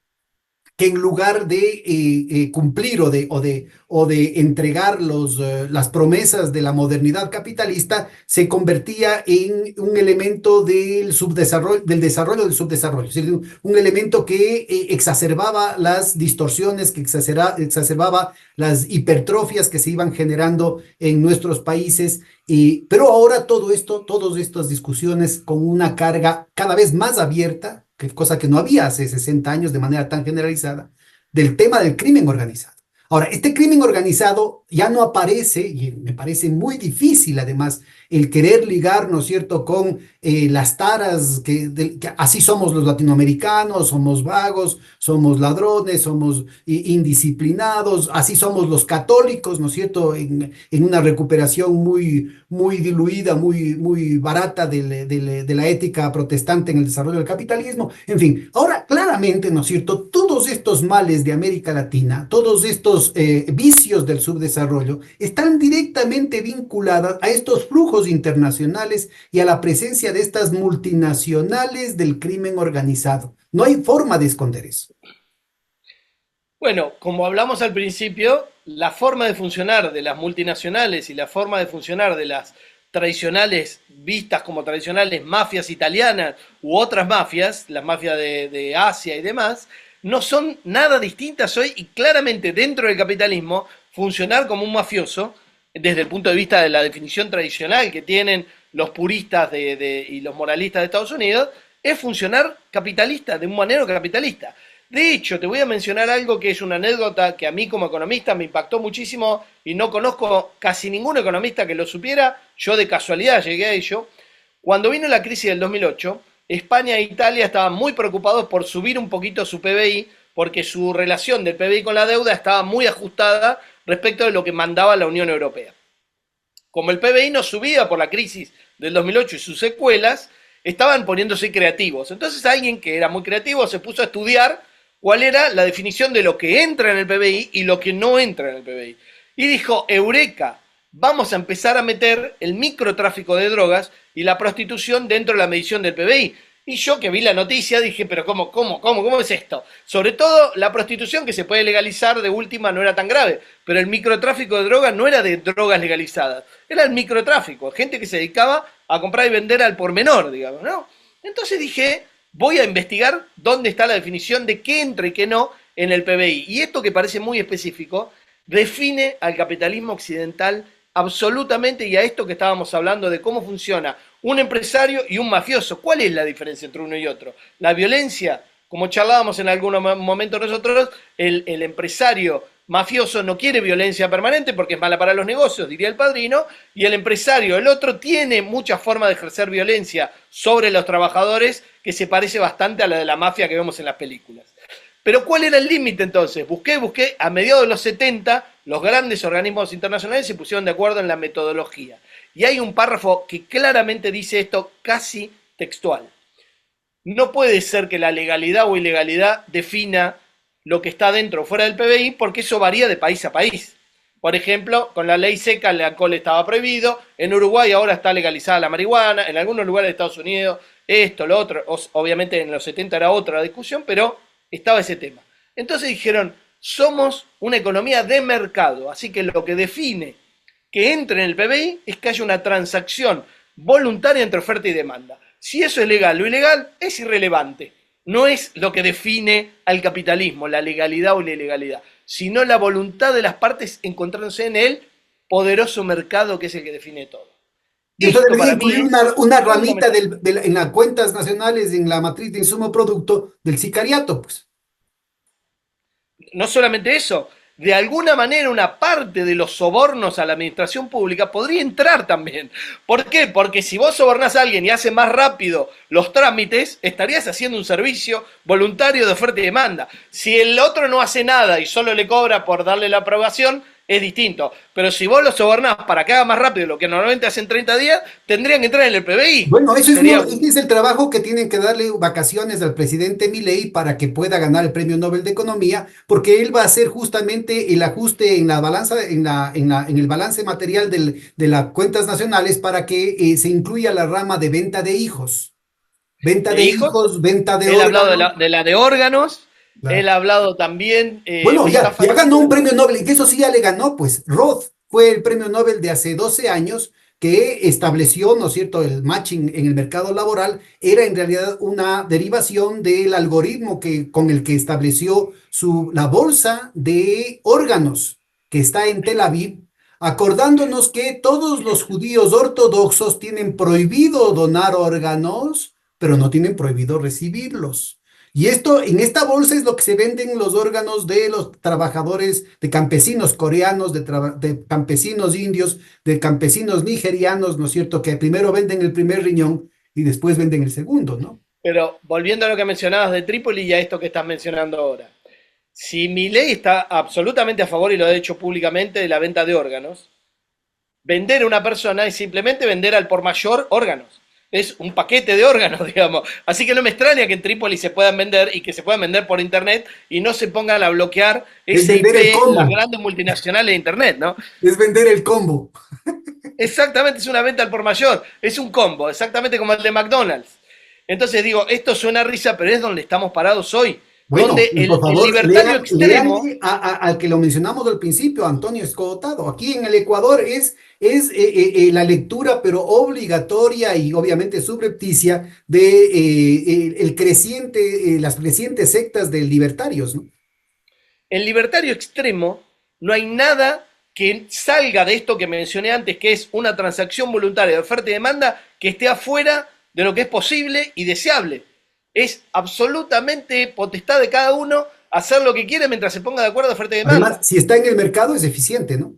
que en lugar de cumplir o de entregar las promesas de la modernidad capitalista, se convertía en un elemento del desarrollo del subdesarrollo, es decir, un elemento que exacerbaba las distorsiones, que exacerbaba las hipertrofias que se iban generando en nuestros países. Pero ahora todo esto, todas estas discusiones con una carga cada vez más abierta, cosa que no había hace 60 años de manera tan generalizada, del tema del crimen organizado. Ahora, este crimen organizado ya no aparece, y me parece muy difícil además el querer ligar, ¿no es cierto?, con las taras que así somos los latinoamericanos, somos vagos, somos ladrones, somos indisciplinados, así somos los católicos, ¿no es cierto?, en una recuperación muy diluida, muy barata de la ética protestante en el desarrollo del capitalismo. En fin, ahora claramente, ¿no es cierto?, todos estos males de América Latina, todos estos vicios del subdesarrollo, están directamente vinculados a estos flujos internacionales y a la presencia de estas multinacionales del crimen organizado. No hay forma de esconder eso. Bueno, como hablamos al principio, la forma de funcionar de las multinacionales y la forma de funcionar de las tradicionales, vistas como tradicionales mafias italianas u otras mafias, las mafias de Asia y demás, no son nada distintas hoy y claramente dentro del capitalismo funcionar como un mafioso, desde el punto de vista de la definición tradicional que tienen los puristas y los moralistas de Estados Unidos, es funcionar capitalista, de un manera capitalista. De hecho, te voy a mencionar algo que es una anécdota que a mí como economista me impactó muchísimo y no conozco casi ningún economista que lo supiera, yo de casualidad llegué a ello. Cuando vino la crisis del 2008, España e Italia estaban muy preocupados por subir un poquito su PBI porque su relación del PBI con la deuda estaba muy ajustada respecto de lo que mandaba la Unión Europea. Como el PBI no subía por la crisis del 2008 y sus secuelas, estaban poniéndose creativos. Entonces alguien que era muy creativo se puso a estudiar cuál era la definición de lo que entra en el PBI y lo que no entra en el PBI. Y dijo, eureka, vamos a empezar a meter el microtráfico de drogas y la prostitución dentro de la medición del PBI. Y yo que vi la noticia dije, pero ¿cómo es esto? Sobre todo la prostitución que se puede legalizar de última no era tan grave, pero el microtráfico de drogas no era de drogas legalizadas, era el microtráfico, gente que se dedicaba a comprar y vender al por menor, digamos, ¿no? Entonces dije, voy a investigar dónde está la definición de qué entra y qué no en el PBI. Y esto que parece muy específico, define al capitalismo occidental absolutamente y a esto que estábamos hablando de cómo funciona un empresario y un mafioso. ¿Cuál es la diferencia entre uno y otro? La violencia, como charlábamos en algún momento nosotros, el empresario mafioso no quiere violencia permanente porque es mala para los negocios, diría el padrino, y el empresario, el otro, tiene muchas formas de ejercer violencia sobre los trabajadores que se parece bastante a la de la mafia que vemos en las películas. Pero ¿cuál era el límite entonces? Busqué, a mediados de los 70, los grandes organismos internacionales se pusieron de acuerdo en la metodología. Y hay un párrafo que claramente dice esto casi textual. No puede ser que la legalidad o ilegalidad defina lo que está dentro o fuera del PBI porque eso varía de país a país. Por ejemplo, con la ley seca el alcohol estaba prohibido, en Uruguay ahora está legalizada la marihuana, en algunos lugares de Estados Unidos esto, lo otro, obviamente en los 70 era otra discusión, pero estaba ese tema. Entonces dijeron, somos una economía de mercado, así que lo que define que entre en el PBI es que haya una transacción voluntaria entre oferta y demanda. Si eso es legal o ilegal, es irrelevante. No es lo que define al capitalismo, la legalidad o la ilegalidad, sino la voluntad de las partes encontrándose en el poderoso mercado que es el que define todo. Y eso Esto debería para mí incluir es una ramita fundamental. en las cuentas nacionales, en la matriz de insumo producto del sicariato, pues. No solamente eso, de alguna manera una parte de los sobornos a la administración pública podría entrar también. ¿Por qué? Porque si vos sobornás a alguien y hace más rápido los trámites, estarías haciendo un servicio voluntario de oferta y demanda. Si el otro no hace nada y solo le cobra por darle la aprobación, es distinto. Pero si vos lo sobornás para que haga más rápido lo que normalmente hacen 30 días, tendrían que entrar en el PBI. Bueno, Sería ese es el trabajo que tienen que darle vacaciones al presidente Milei para que pueda ganar el Premio Nobel de Economía, porque él va a hacer justamente el ajuste en la balanza, en el balance material de las cuentas nacionales para que se incluya la rama de venta de hijos. Venta de de hijos. hijos, venta de Él ha hablado órganos. de la de órganos Él ha hablado también, Bueno, me está ya ganó un faltando. premio Nobel, y que eso sí ya le ganó, pues Roth fue el premio Nobel de hace 12 años que estableció, ¿no es cierto?, el matching en el mercado laboral era en realidad una derivación del algoritmo con el que estableció la bolsa de órganos que está en Tel Aviv, acordándonos que todos los judíos ortodoxos tienen prohibido donar órganos, pero no tienen prohibido recibirlos. Y esto, en esta bolsa es lo que se venden los órganos de los trabajadores, de campesinos coreanos, de campesinos indios, de campesinos nigerianos, ¿no es cierto? Que primero venden el primer riñón y después venden el segundo, ¿no? Pero volviendo a lo que mencionabas de Trípoli y a esto que estás mencionando ahora. Si Milei está absolutamente a favor, y lo ha dicho públicamente, de la venta de órganos, vender a una persona es simplemente vender al por mayor órganos. Es un paquete de órganos, digamos. Así que no me extraña que en Trípoli se puedan vender y que se puedan vender por internet y no se pongan a bloquear Es ese vender el IP las combo, grandes multinacionales de internet, ¿no? es vender el combo. Exactamente, es una venta al por mayor, es un combo, exactamente como el de McDonald's. Entonces digo, esto suena a risa, pero es donde estamos parados hoy, Bueno, donde y por el favor, libertario extremo, léanle al que lo mencionamos al principio, Antonio Escotado. Aquí en el Ecuador es la lectura, pero obligatoria y obviamente subrepticia de las crecientes sectas de libertarios, ¿no? el libertario extremo, no hay nada que salga de esto que mencioné antes, que es una transacción voluntaria de oferta y demanda que esté afuera de lo que es posible y deseable. Es absolutamente potestad de cada uno hacer lo que quiere mientras se ponga de acuerdo de oferta y Además, demanda. si está en el mercado es eficiente, ¿no?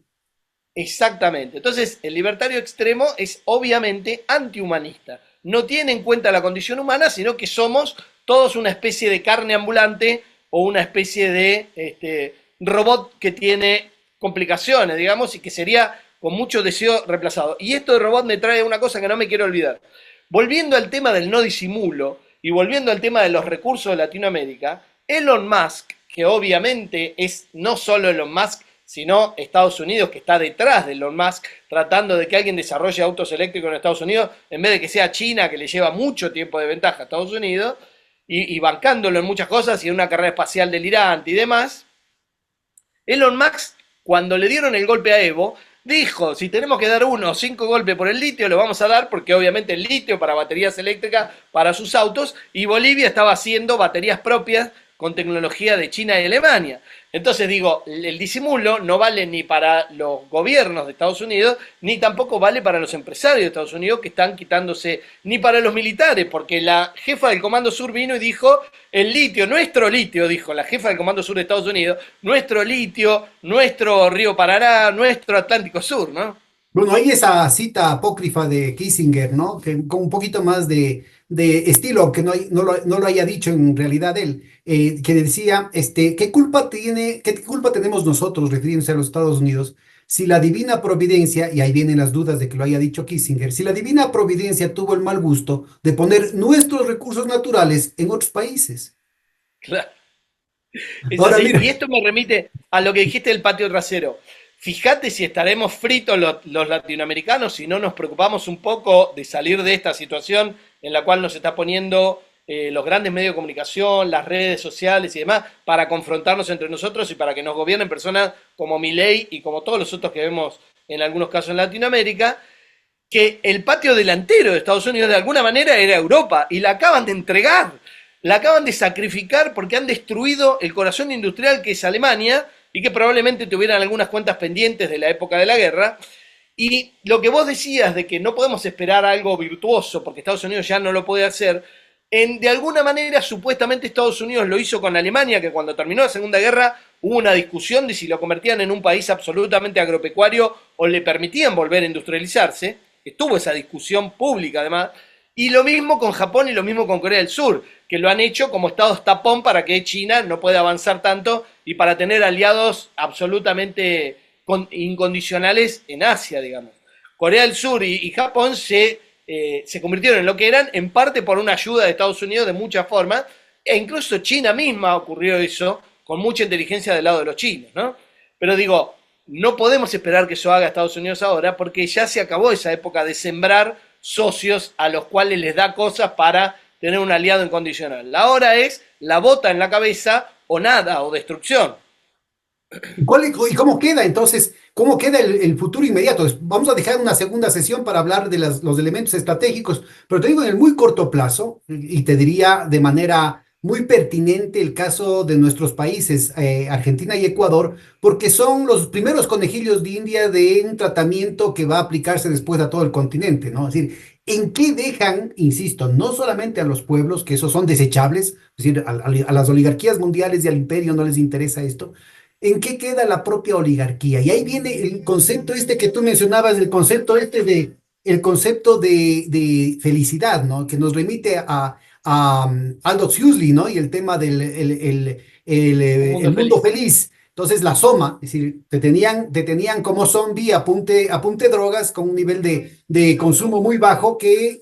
Exactamente. Entonces, el libertario extremo es obviamente antihumanista. No tiene en cuenta la condición humana, sino que somos todos una especie de carne ambulante o una especie de robot que tiene complicaciones, digamos, y que sería con mucho deseo reemplazado. Y esto de robot me trae una cosa que no me quiero olvidar. Volviendo al tema del no disimulo y volviendo al tema de los recursos de Latinoamérica, Elon Musk, que obviamente es no solo Elon Musk, sino Estados Unidos, que está detrás de Elon Musk, tratando de que alguien desarrolle autos eléctricos en Estados Unidos, en vez de que sea China, que le lleva mucho tiempo de ventaja a Estados Unidos, y bancándolo en muchas cosas y en una carrera espacial delirante y demás. Elon Musk, cuando le dieron el golpe a Evo, dijo, si tenemos que dar 5 golpes por el litio, lo vamos a dar porque obviamente el litio para baterías eléctricas para sus autos y Bolivia estaba haciendo baterías propias con tecnología de China y Alemania. Entonces digo, el disimulo no vale ni para los gobiernos de Estados Unidos, ni tampoco vale para los empresarios de Estados Unidos que están quitándose, ni para los militares, porque la jefa del Comando Sur vino y dijo, el litio, nuestro litio, dijo la jefa del Comando Sur de Estados Unidos, nuestro litio, nuestro río Paraná, nuestro Atlántico Sur, ¿no? Bueno, hay esa cita apócrifa de Kissinger, ¿no? Que con un poquito más de estilo, aunque no lo haya dicho en realidad él, que decía, qué culpa tenemos nosotros, refiriéndose a los Estados Unidos, si la divina providencia, y ahí vienen las dudas de que lo haya dicho Kissinger, si la divina providencia tuvo el mal gusto de poner nuestros recursos naturales en otros países. Claro. Es Ahora así. Y mira, esto me remite a lo que dijiste del patio trasero. Fíjate si estaremos fritos los latinoamericanos si no nos preocupamos un poco de salir de esta situación en la cual nos está poniendo los grandes medios de comunicación, las redes sociales y demás, para confrontarnos entre nosotros y para que nos gobiernen personas como Milei y como todos los otros que vemos en algunos casos en Latinoamérica, que el patio delantero de Estados Unidos de alguna manera era Europa y la acaban de entregar, la acaban de sacrificar porque han destruido el corazón industrial que es Alemania y que probablemente tuvieran algunas cuentas pendientes de la época de la guerra. Y lo que vos decías de que no podemos esperar algo virtuoso porque Estados Unidos ya no lo puede hacer, de alguna manera supuestamente Estados Unidos lo hizo con Alemania, que cuando terminó la Segunda Guerra hubo una discusión de si lo convertían en un país absolutamente agropecuario o le permitían volver a industrializarse. Estuvo esa discusión pública además, y lo mismo con Japón y lo mismo con Corea del Sur, que lo han hecho como estados tapón para que China no pueda avanzar tanto y para tener aliados absolutamente incondicionales en Asia, digamos. Corea del Sur y Japón se convirtieron en lo que eran, en parte por una ayuda de Estados Unidos de muchas formas, e incluso China misma ocurrió eso, con mucha inteligencia del lado de los chinos, ¿no? Pero digo, no podemos esperar que eso haga Estados Unidos ahora porque ya se acabó esa época de sembrar socios a los cuales les da cosas para tener un aliado incondicional. La hora es la bota en la cabeza o nada, o destrucción. ¿Y cómo queda entonces? ¿Cómo queda el futuro inmediato? Vamos a dejar una segunda sesión para hablar de los elementos estratégicos, pero te digo en el muy corto plazo, y te diría de manera muy pertinente el caso de nuestros países, Argentina y Ecuador, porque son los primeros conejillos de India de un tratamiento que va a aplicarse después a todo el continente, ¿no? Es decir, ¿en qué dejan, insisto, no solamente a los pueblos, que esos son desechables, es decir, a las oligarquías mundiales y al imperio no les interesa esto? ¿En qué queda la propia oligarquía? Y ahí viene el concepto este que tú mencionabas, el concepto de felicidad, ¿no? Que nos remite a Aldous Huxley, ¿no? Y el tema del Un mundo el mundo feliz. feliz. Entonces, la soma, es decir, te tenían como zombie a punte drogas con un nivel de consumo muy bajo que,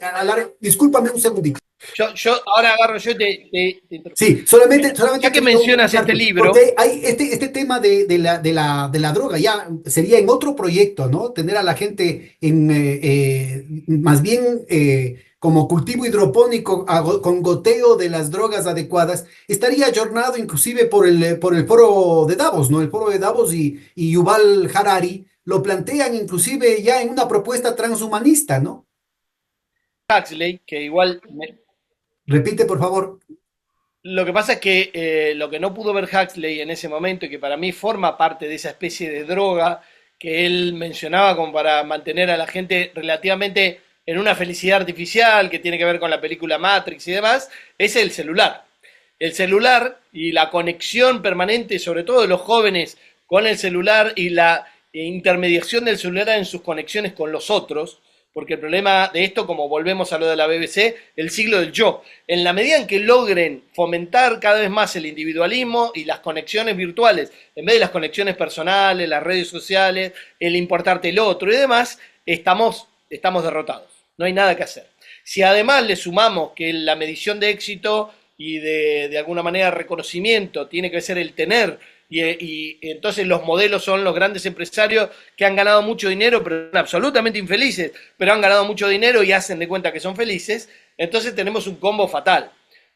discúlpame un segundito. Yo ahora agarro, yo te interrumpo. Sí, solamente Ya que quería mencionas este ubicarte, libro, porque hay este tema de la droga, ya sería en otro proyecto, ¿no? Tener a la gente más bien como cultivo hidropónico con goteo de las drogas adecuadas, estaría ayornado inclusive por el foro de Davos, ¿no? El foro de Davos y Yuval Harari lo plantean inclusive ya en una propuesta transhumanista, ¿no? Huxley, que igual Repite, por favor. lo que pasa es que lo que no pudo ver Huxley en ese momento y que para mí forma parte de esa especie de droga que él mencionaba como para mantener a la gente relativamente en una felicidad artificial que tiene que ver con la película Matrix y demás, es el celular. El celular y la conexión permanente, sobre todo de los jóvenes, con el celular y la intermediación del celular en sus conexiones con los otros, porque el problema de esto, como volvemos a lo de la BBC, el siglo del yo. En la medida en que logren fomentar cada vez más el individualismo y las conexiones virtuales, en vez de las conexiones personales, las redes sociales, el importarte el otro y demás, estamos derrotados. No hay nada que hacer. Si además le sumamos que la medición de éxito y de alguna manera reconocimiento tiene que ser el tener, y entonces los modelos son los grandes empresarios que han ganado mucho dinero, pero son absolutamente infelices, pero han ganado mucho dinero y hacen de cuenta que son felices, entonces tenemos un combo fatal.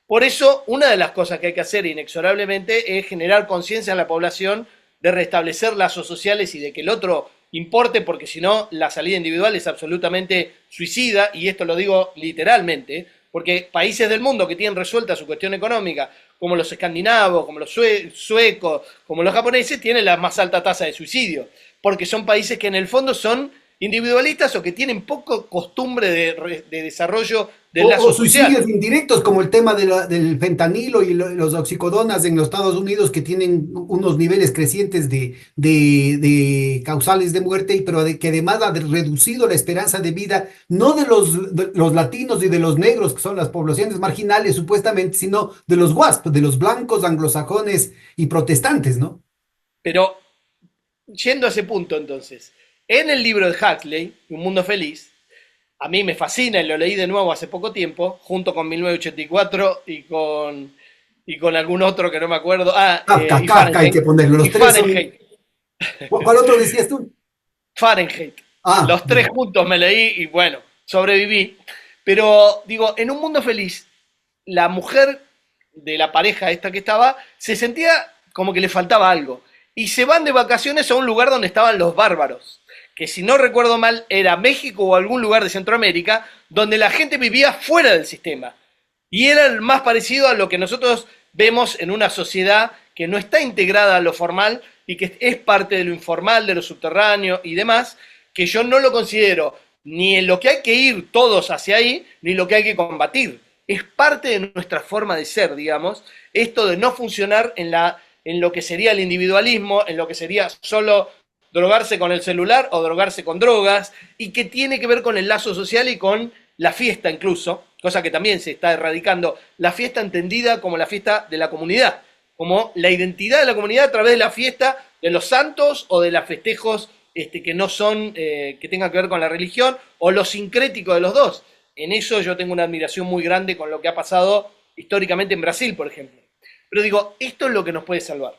Por eso, una de las cosas que hay que hacer inexorablemente es generar conciencia en la población de restablecer lazos sociales y de que el otro importe, porque si no, la salida individual es absolutamente suicida, y esto lo digo literalmente, porque países del mundo que tienen resuelta su cuestión económica, como los escandinavos, como los suecos, como los japoneses, tienen la más alta tasa de suicidio, porque son países que en el fondo son individualistas o que tienen poco costumbre de desarrollo del O lazo social. suicidios indirectos, como el tema del fentanilo y los oxicodonas en los Estados Unidos, que tienen unos niveles crecientes de causales de muerte, pero que además ha reducido la esperanza de vida, no de los latinos y de los negros, que son las poblaciones marginales supuestamente, sino de los WASP, de los blancos, anglosajones y protestantes, ¿no? Pero yendo a ese punto entonces, en el libro de Huxley, Un Mundo Feliz, a mí me fascina y lo leí de nuevo hace poco tiempo, junto con 1984 y con algún otro que no me acuerdo. Kafka, Y Kafka hay que Fahrenheit. ponerlo, Y los tres son. Fahrenheit. ¿Cuál otro decías tú? Fahrenheit. Ah, Los tres juntos me leí y bueno, sobreviví. Pero digo, en un mundo feliz, la mujer de la pareja esta que estaba se sentía como que le faltaba algo. Y se van de vacaciones a un lugar donde estaban los bárbaros, que si no recuerdo mal era México o algún lugar de Centroamérica, donde la gente vivía fuera del sistema. Y era el más parecido a lo que nosotros vemos en una sociedad que no está integrada a lo formal y que es parte de lo informal, de lo subterráneo y demás, que yo no lo considero ni en lo que hay que ir todos hacia ahí, ni lo que hay que combatir. Es parte de nuestra forma de ser, digamos, esto de no funcionar en lo que sería el individualismo, en lo que sería solo drogarse con el celular o drogarse con drogas, y que tiene que ver con el lazo social y con la fiesta incluso, cosa que también se está erradicando, la fiesta entendida como la fiesta de la comunidad, como la identidad de la comunidad a través de la fiesta de los santos o de los festejos que no son, que tengan que ver con la religión, o lo sincrético de los dos. En eso yo tengo una admiración muy grande con lo que ha pasado históricamente en Brasil, por ejemplo. Pero digo, esto es lo que nos puede salvar.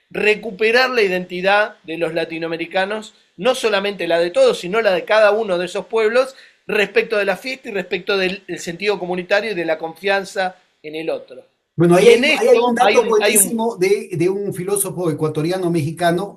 Recuperar la identidad de los latinoamericanos, no solamente la de todos, sino la de cada uno de esos pueblos, respecto de la fiesta y respecto del sentido comunitario y de la confianza en el otro. Bueno, Y en ahí hay un esto dato hay un buenísimo de un filósofo ecuatoriano-mexicano,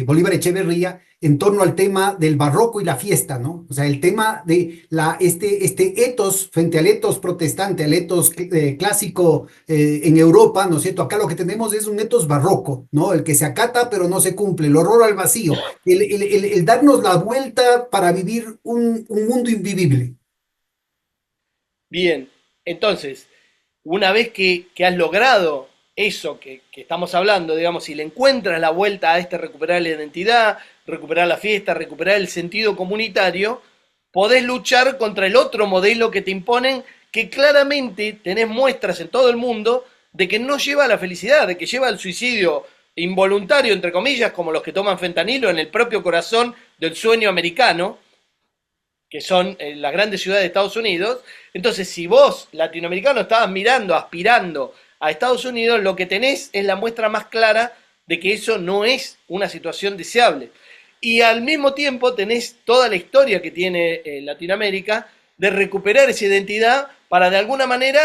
Bolívar Echeverría, en torno al tema del barroco y la fiesta, ¿no? O sea, el tema de este etos frente al etos protestante, al etos clásico en Europa, ¿no es cierto? Acá lo que tenemos es un etos barroco, ¿no? El que se acata pero no se cumple, el horror al vacío, el darnos la vuelta para vivir un mundo invivible. bien. Entonces, una vez que has logrado eso que estamos hablando, digamos, si le encuentras la vuelta a este recuperar la identidad, recuperar la fiesta, recuperar el sentido comunitario, podés luchar contra el otro modelo que te imponen, que claramente tenés muestras en todo el mundo de que no lleva a la felicidad, de que lleva al suicidio involuntario, entre comillas, como los que toman fentanilo en el propio corazón del sueño americano, que son las grandes ciudades de Estados Unidos. Entonces, si vos, latinoamericano, estabas mirando, aspirando a Estados Unidos, lo que tenés es la muestra más clara de que eso no es una situación deseable. Y al mismo tiempo tenés toda la historia que tiene Latinoamérica de recuperar esa identidad para de alguna manera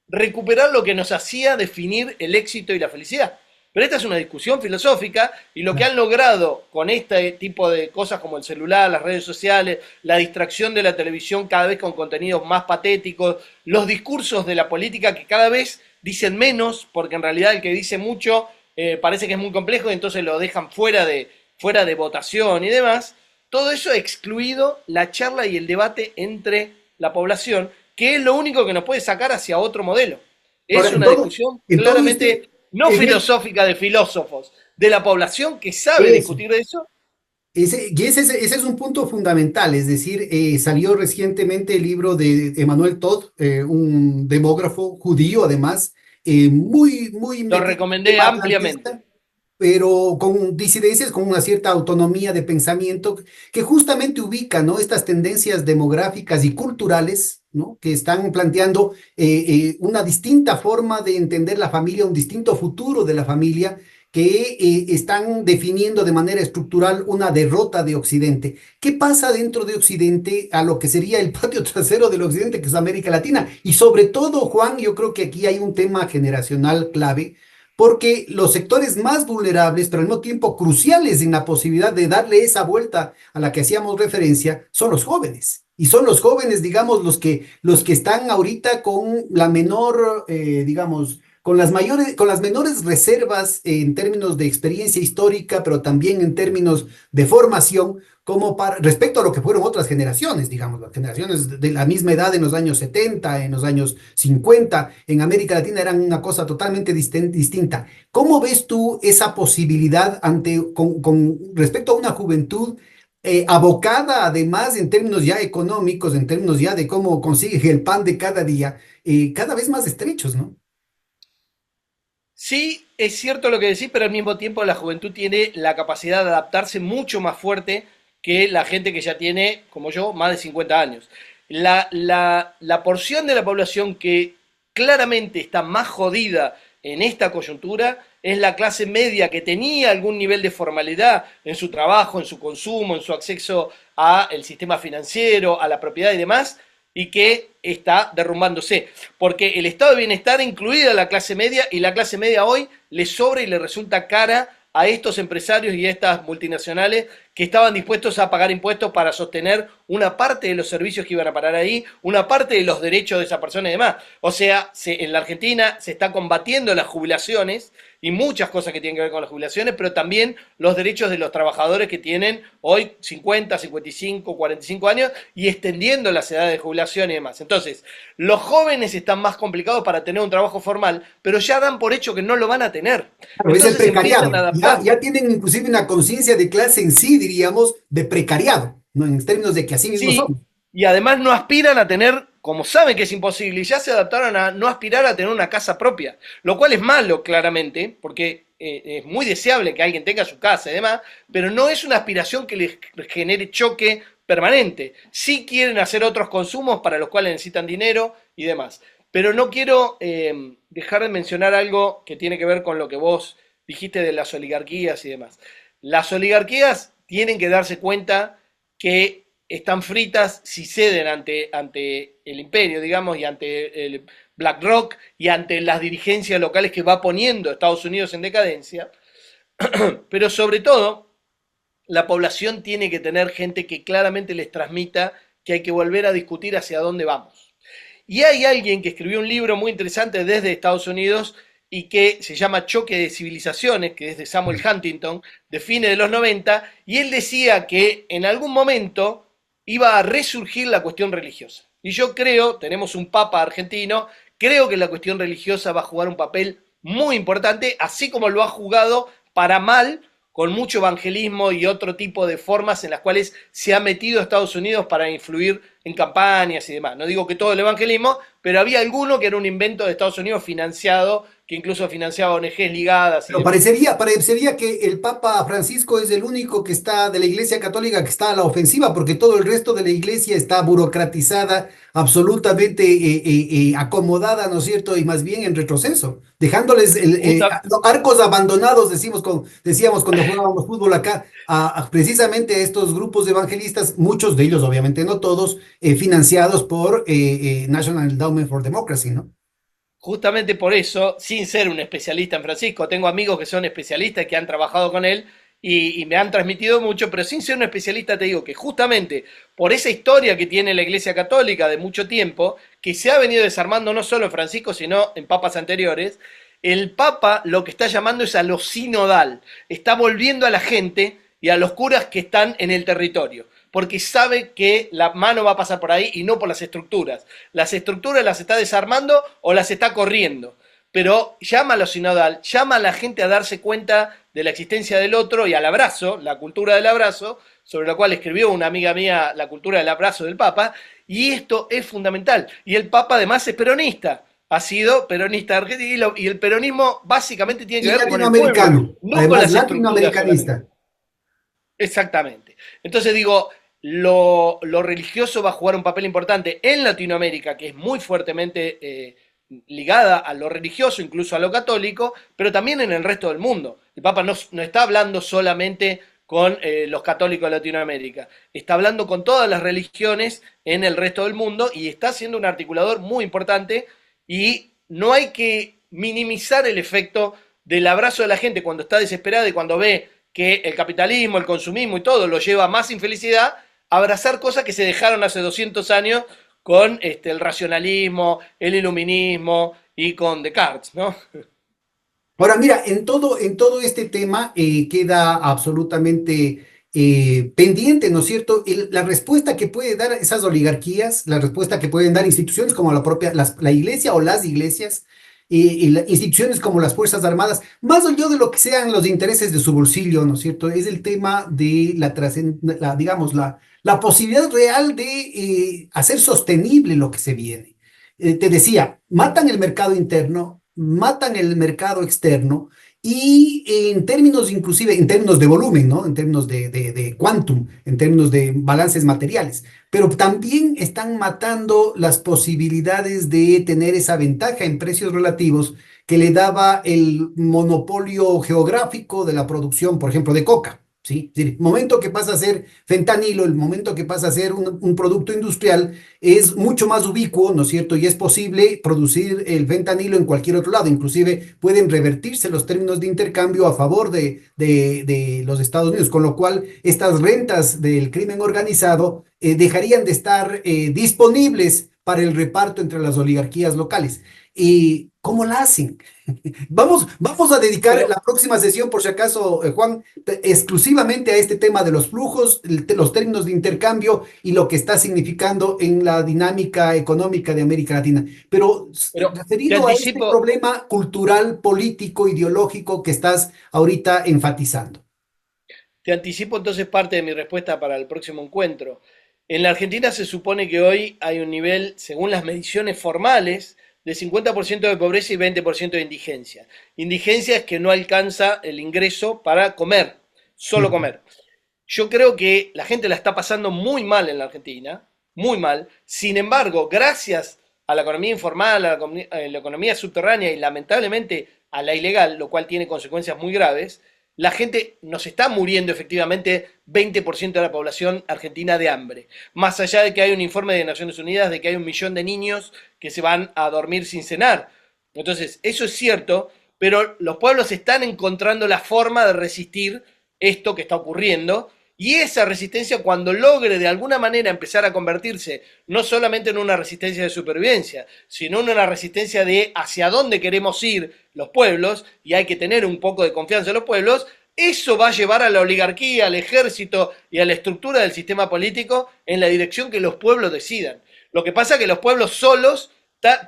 recuperar lo que nos hacía definir el éxito y la felicidad. Pero esta es una discusión filosófica y lo que han logrado con este tipo de cosas como el celular, las redes sociales, la distracción de la televisión cada vez con contenidos más patéticos, los discursos de la política que cada vez dicen menos, porque en realidad el que dice mucho parece que es muy complejo y entonces lo dejan fuera de votación y demás, todo eso ha excluido la charla y el debate entre la población, que es lo único que nos puede sacar hacia otro modelo. Ahora, Es una discusión en todo claramente no en filosófica de filósofos, de la población que sabe eso. discutir de eso. Ese es un punto fundamental, es decir, salió recientemente el libro de Emmanuel Todd, un demógrafo judío, además, muy Lo metido en el recomendé tema ampliamente. atlantista, pero con disidencias, con una cierta autonomía de pensamiento que justamente ubica, ¿no? Estas tendencias demográficas y culturales, ¿no? Que están planteando una distinta forma de entender la familia, un distinto futuro de la familia, que están definiendo de manera estructural una derrota de Occidente. ¿Qué pasa dentro de Occidente a lo que sería el patio trasero del Occidente, que es América Latina? Y sobre todo, Juan, yo creo que aquí hay un tema generacional clave porque los sectores más vulnerables, pero al mismo tiempo cruciales en la posibilidad de darle esa vuelta a la que hacíamos referencia, son los jóvenes. Y son los jóvenes, digamos, los que están ahorita con la menor, digamos, con las menores reservas en términos de experiencia histórica, pero también en términos de formación, como para, respecto a lo que fueron otras generaciones, digamos, las generaciones de la misma edad en los años 70, en los años 50, en América Latina eran una cosa totalmente distinta. ¿Cómo ves tú esa posibilidad con respecto a una juventud abocada además en términos ya económicos, en términos ya de cómo consigue el pan de cada día, cada vez más estrechos, ¿no? Sí, es cierto lo que decís, pero al mismo tiempo la juventud tiene la capacidad de adaptarse mucho más fuerte que la gente que ya tiene, como yo, más de 50 años. La porción de la población que claramente está más jodida en esta coyuntura es la clase media que tenía algún nivel de formalidad en su trabajo, en su consumo, en su acceso al sistema financiero, a la propiedad y demás, y que está derrumbándose. Porque el estado de bienestar, incluida la clase media, y la clase media hoy le sobra y le resulta cara a estos empresarios y a estas multinacionales que estaban dispuestos a pagar impuestos para sostener una parte de los servicios que iban a parar ahí, una parte de los derechos de esa persona y demás. O sea, en la Argentina se está combatiendo las jubilaciones y muchas cosas que tienen que ver con las jubilaciones, pero también los derechos de los trabajadores que tienen hoy 50, 55, 45 años y extendiendo las edades de jubilación y demás. Entonces, los jóvenes están más complicados para tener un trabajo formal, pero ya dan por hecho que no lo van a tener. Claro, es el Entonces empiezan a precariado. adaptar. Ya tienen inclusive una conciencia de clase en sí, diríamos, de precariado, ¿no? En términos de que así mismo Sí, son. y además no aspiran a tener, como saben que es imposible, y ya se adaptaron a no aspirar a tener una casa propia, lo cual es malo claramente, porque es muy deseable que alguien tenga su casa y demás, pero no es una aspiración que les genere choque permanente. Sí quieren hacer otros consumos para los cuales necesitan dinero y demás. Pero no quiero dejar de mencionar algo que tiene que ver con lo que vos dijiste de las oligarquías y demás. Las oligarquías tienen que darse cuenta que están fritas si ceden ante el imperio, digamos, y ante BlackRock y ante las dirigencias locales que va poniendo Estados Unidos en decadencia, pero sobre todo la población tiene que tener gente que claramente les transmita que hay que volver a discutir hacia dónde vamos. Y hay alguien que escribió un libro muy interesante desde Estados Unidos y que se llama Choque de Civilizaciones, que es de Samuel Huntington, de fines de los 90, y él decía que en algún momento iba a resurgir la cuestión religiosa. Y yo creo, tenemos un papa argentino, creo que la cuestión religiosa va a jugar un papel muy importante, así como lo ha jugado para mal, con mucho evangelismo y otro tipo de formas en las cuales se ha metido Estados Unidos para influir en campañas y demás. No digo que todo el evangelismo, pero había alguno que era un invento de Estados Unidos financiado, que incluso financiaba ONGs ligadas y Pero demás. parecería que el Papa Francisco es el único que está de la Iglesia Católica que está a la ofensiva, porque todo el resto de la Iglesia está burocratizada, absolutamente acomodada, ¿no es cierto? Y más bien en retroceso, dejándoles Justa, arcos abandonados, decíamos cuando jugábamos fútbol acá, precisamente a estos grupos de evangelistas, muchos de ellos, obviamente no todos, financiados por National Endowment for Democracy, ¿no? Justamente por eso, sin ser un especialista en Francisco, tengo amigos que son especialistas que han trabajado con él y me han transmitido mucho, pero sin ser un especialista te digo que justamente por esa historia que tiene la Iglesia Católica de mucho tiempo, que se ha venido desarmando no solo en Francisco, sino en papas anteriores, el Papa lo que está llamando es a lo sinodal, está volviendo a la gente y a los curas que están en el territorio, porque sabe que la mano va a pasar por ahí y no por las estructuras. Las estructuras las está desarmando o las está corriendo, pero llama a lo sinodal, llama a la gente a darse cuenta de la existencia del otro y al abrazo, la cultura del abrazo, sobre la cual escribió una amiga mía la cultura del abrazo del Papa, y esto es fundamental. Y el Papa además es peronista, ha sido peronista argentino y el peronismo básicamente tiene que Y ver con el pueblo, latinoamericano, no con además las estructuras solamente. latinoamericanista. Exactamente. Entonces digo, lo religioso va a jugar un papel importante en Latinoamérica, que es muy fuertemente ligada a lo religioso, incluso a lo católico, pero también en el resto del mundo. El Papa no está hablando solamente con los católicos de Latinoamérica, está hablando con todas las religiones en el resto del mundo y está siendo un articulador muy importante y no hay que minimizar el efecto del abrazo de la gente cuando está desesperada y cuando ve que el capitalismo, el consumismo y todo lo lleva a más infelicidad, abrazar cosas que se dejaron hace 200 años con el racionalismo, el iluminismo y con Descartes, ¿no? Ahora, mira, en todo este tema queda absolutamente pendiente, ¿no es cierto? La respuesta que puede dar esas oligarquías, la respuesta que pueden dar instituciones como la propia, la iglesia o las iglesias, instituciones como las Fuerzas Armadas, más allá de lo que sean los intereses de su bolsillo, ¿no es cierto? Es el tema de digamos, la posibilidad real de hacer sostenible lo que se viene. Te decía, matan el mercado interno, matan el mercado externo y en términos inclusive, en términos de volumen, ¿no? En términos de quantum, en términos de balances materiales, pero también están matando las posibilidades de tener esa ventaja en precios relativos que le daba el monopolio geográfico de la producción, por ejemplo, de coca. ¿Sí? Es decir, el momento que pasa a ser fentanilo, el momento que pasa a ser un producto industrial, es mucho más ubicuo, ¿no es cierto? Y es posible producir el fentanilo en cualquier otro lado. Inclusive pueden revertirse los términos de intercambio a favor de los Estados Unidos, con lo cual estas rentas del crimen organizado dejarían de estar disponibles para el reparto entre las oligarquías locales. ¿Y cómo la hacen? Vamos a dedicar Pero, la próxima sesión, por si acaso, Juan, exclusivamente a este tema de los flujos, los términos de intercambio y lo que está significando en la dinámica económica de América Latina. Pero pero te referido a este anticipo, problema cultural, político, ideológico que estás ahorita enfatizando. te anticipo entonces parte de mi respuesta para el próximo encuentro. En la Argentina se supone que hoy hay un nivel, según las mediciones formales, de 50% de pobreza y 20% de indigencia. Indigencia es que no alcanza el ingreso para comer, solo Ujú. comer. Yo creo que la gente la está pasando muy mal en la Argentina, muy mal. Sin embargo, gracias a la economía informal, a la economía subterránea y lamentablemente a la ilegal, lo cual tiene consecuencias muy graves, la gente nos está muriendo efectivamente 20% de la población argentina de hambre. Más allá de que hay un informe de Naciones Unidas de que hay 1 millón de niños que se van a dormir sin cenar. Entonces, eso es cierto, pero los pueblos están encontrando la forma de resistir esto que está ocurriendo. Y esa resistencia, cuando logre de alguna manera empezar a convertirse no solamente en una resistencia de supervivencia, sino en una resistencia de hacia dónde queremos ir los pueblos, y hay que tener un poco de confianza en los pueblos, eso va a llevar a la oligarquía, al ejército y a la estructura del sistema político en la dirección que los pueblos decidan. Lo que pasa es que los pueblos solos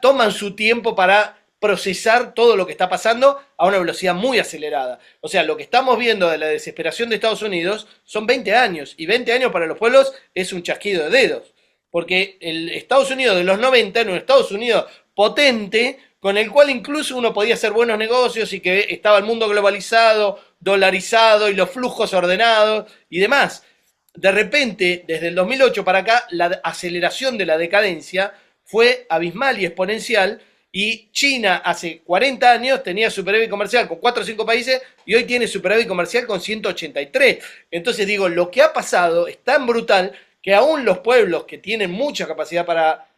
toman su tiempo para procesar todo lo que está pasando a una velocidad muy acelerada. O sea, lo que estamos viendo de la desesperación de Estados Unidos son 20 años, y 20 años para los pueblos es un chasquido de dedos, porque el Estados Unidos de los 90 era un Estados Unidos potente, con el cual incluso uno podía hacer buenos negocios y que estaba el mundo globalizado, dolarizado y los flujos ordenados y demás. De repente, desde el 2008 para acá, la aceleración de la decadencia fue abismal y exponencial, y China hace 40 años tenía superávit comercial con 4 o 5 países y hoy tiene superávit comercial con 183. Entonces digo, lo que ha pasado es tan brutal que aún los pueblos que tienen mucha capacidad para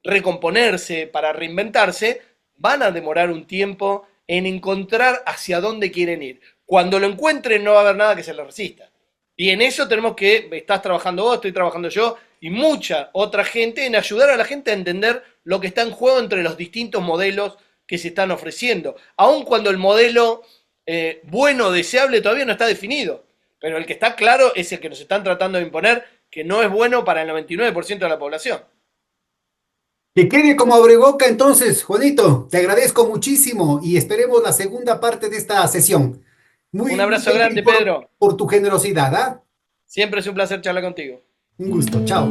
recomponerse, para reinventarse, van a demorar un tiempo en encontrar hacia dónde quieren ir. Cuando lo encuentren no va a haber nada que se les resista. Y en eso tenemos que, estás trabajando vos, estoy trabajando yo, y mucha otra gente, en ayudar a la gente a entender lo que está en juego entre los distintos modelos que se están ofreciendo. Aun cuando el modelo bueno, deseable, todavía no está definido. Pero el que está claro es el que nos están tratando de imponer, que no es bueno para el 99% de la población. Que quede como abreboca entonces, Juanito. Te agradezco muchísimo y esperemos la segunda parte de esta sesión. Un Muy abrazo gentil grande, Pedro. por tu generosidad, ¿ah? Siempre es un placer charlar contigo. Un gusto, chao.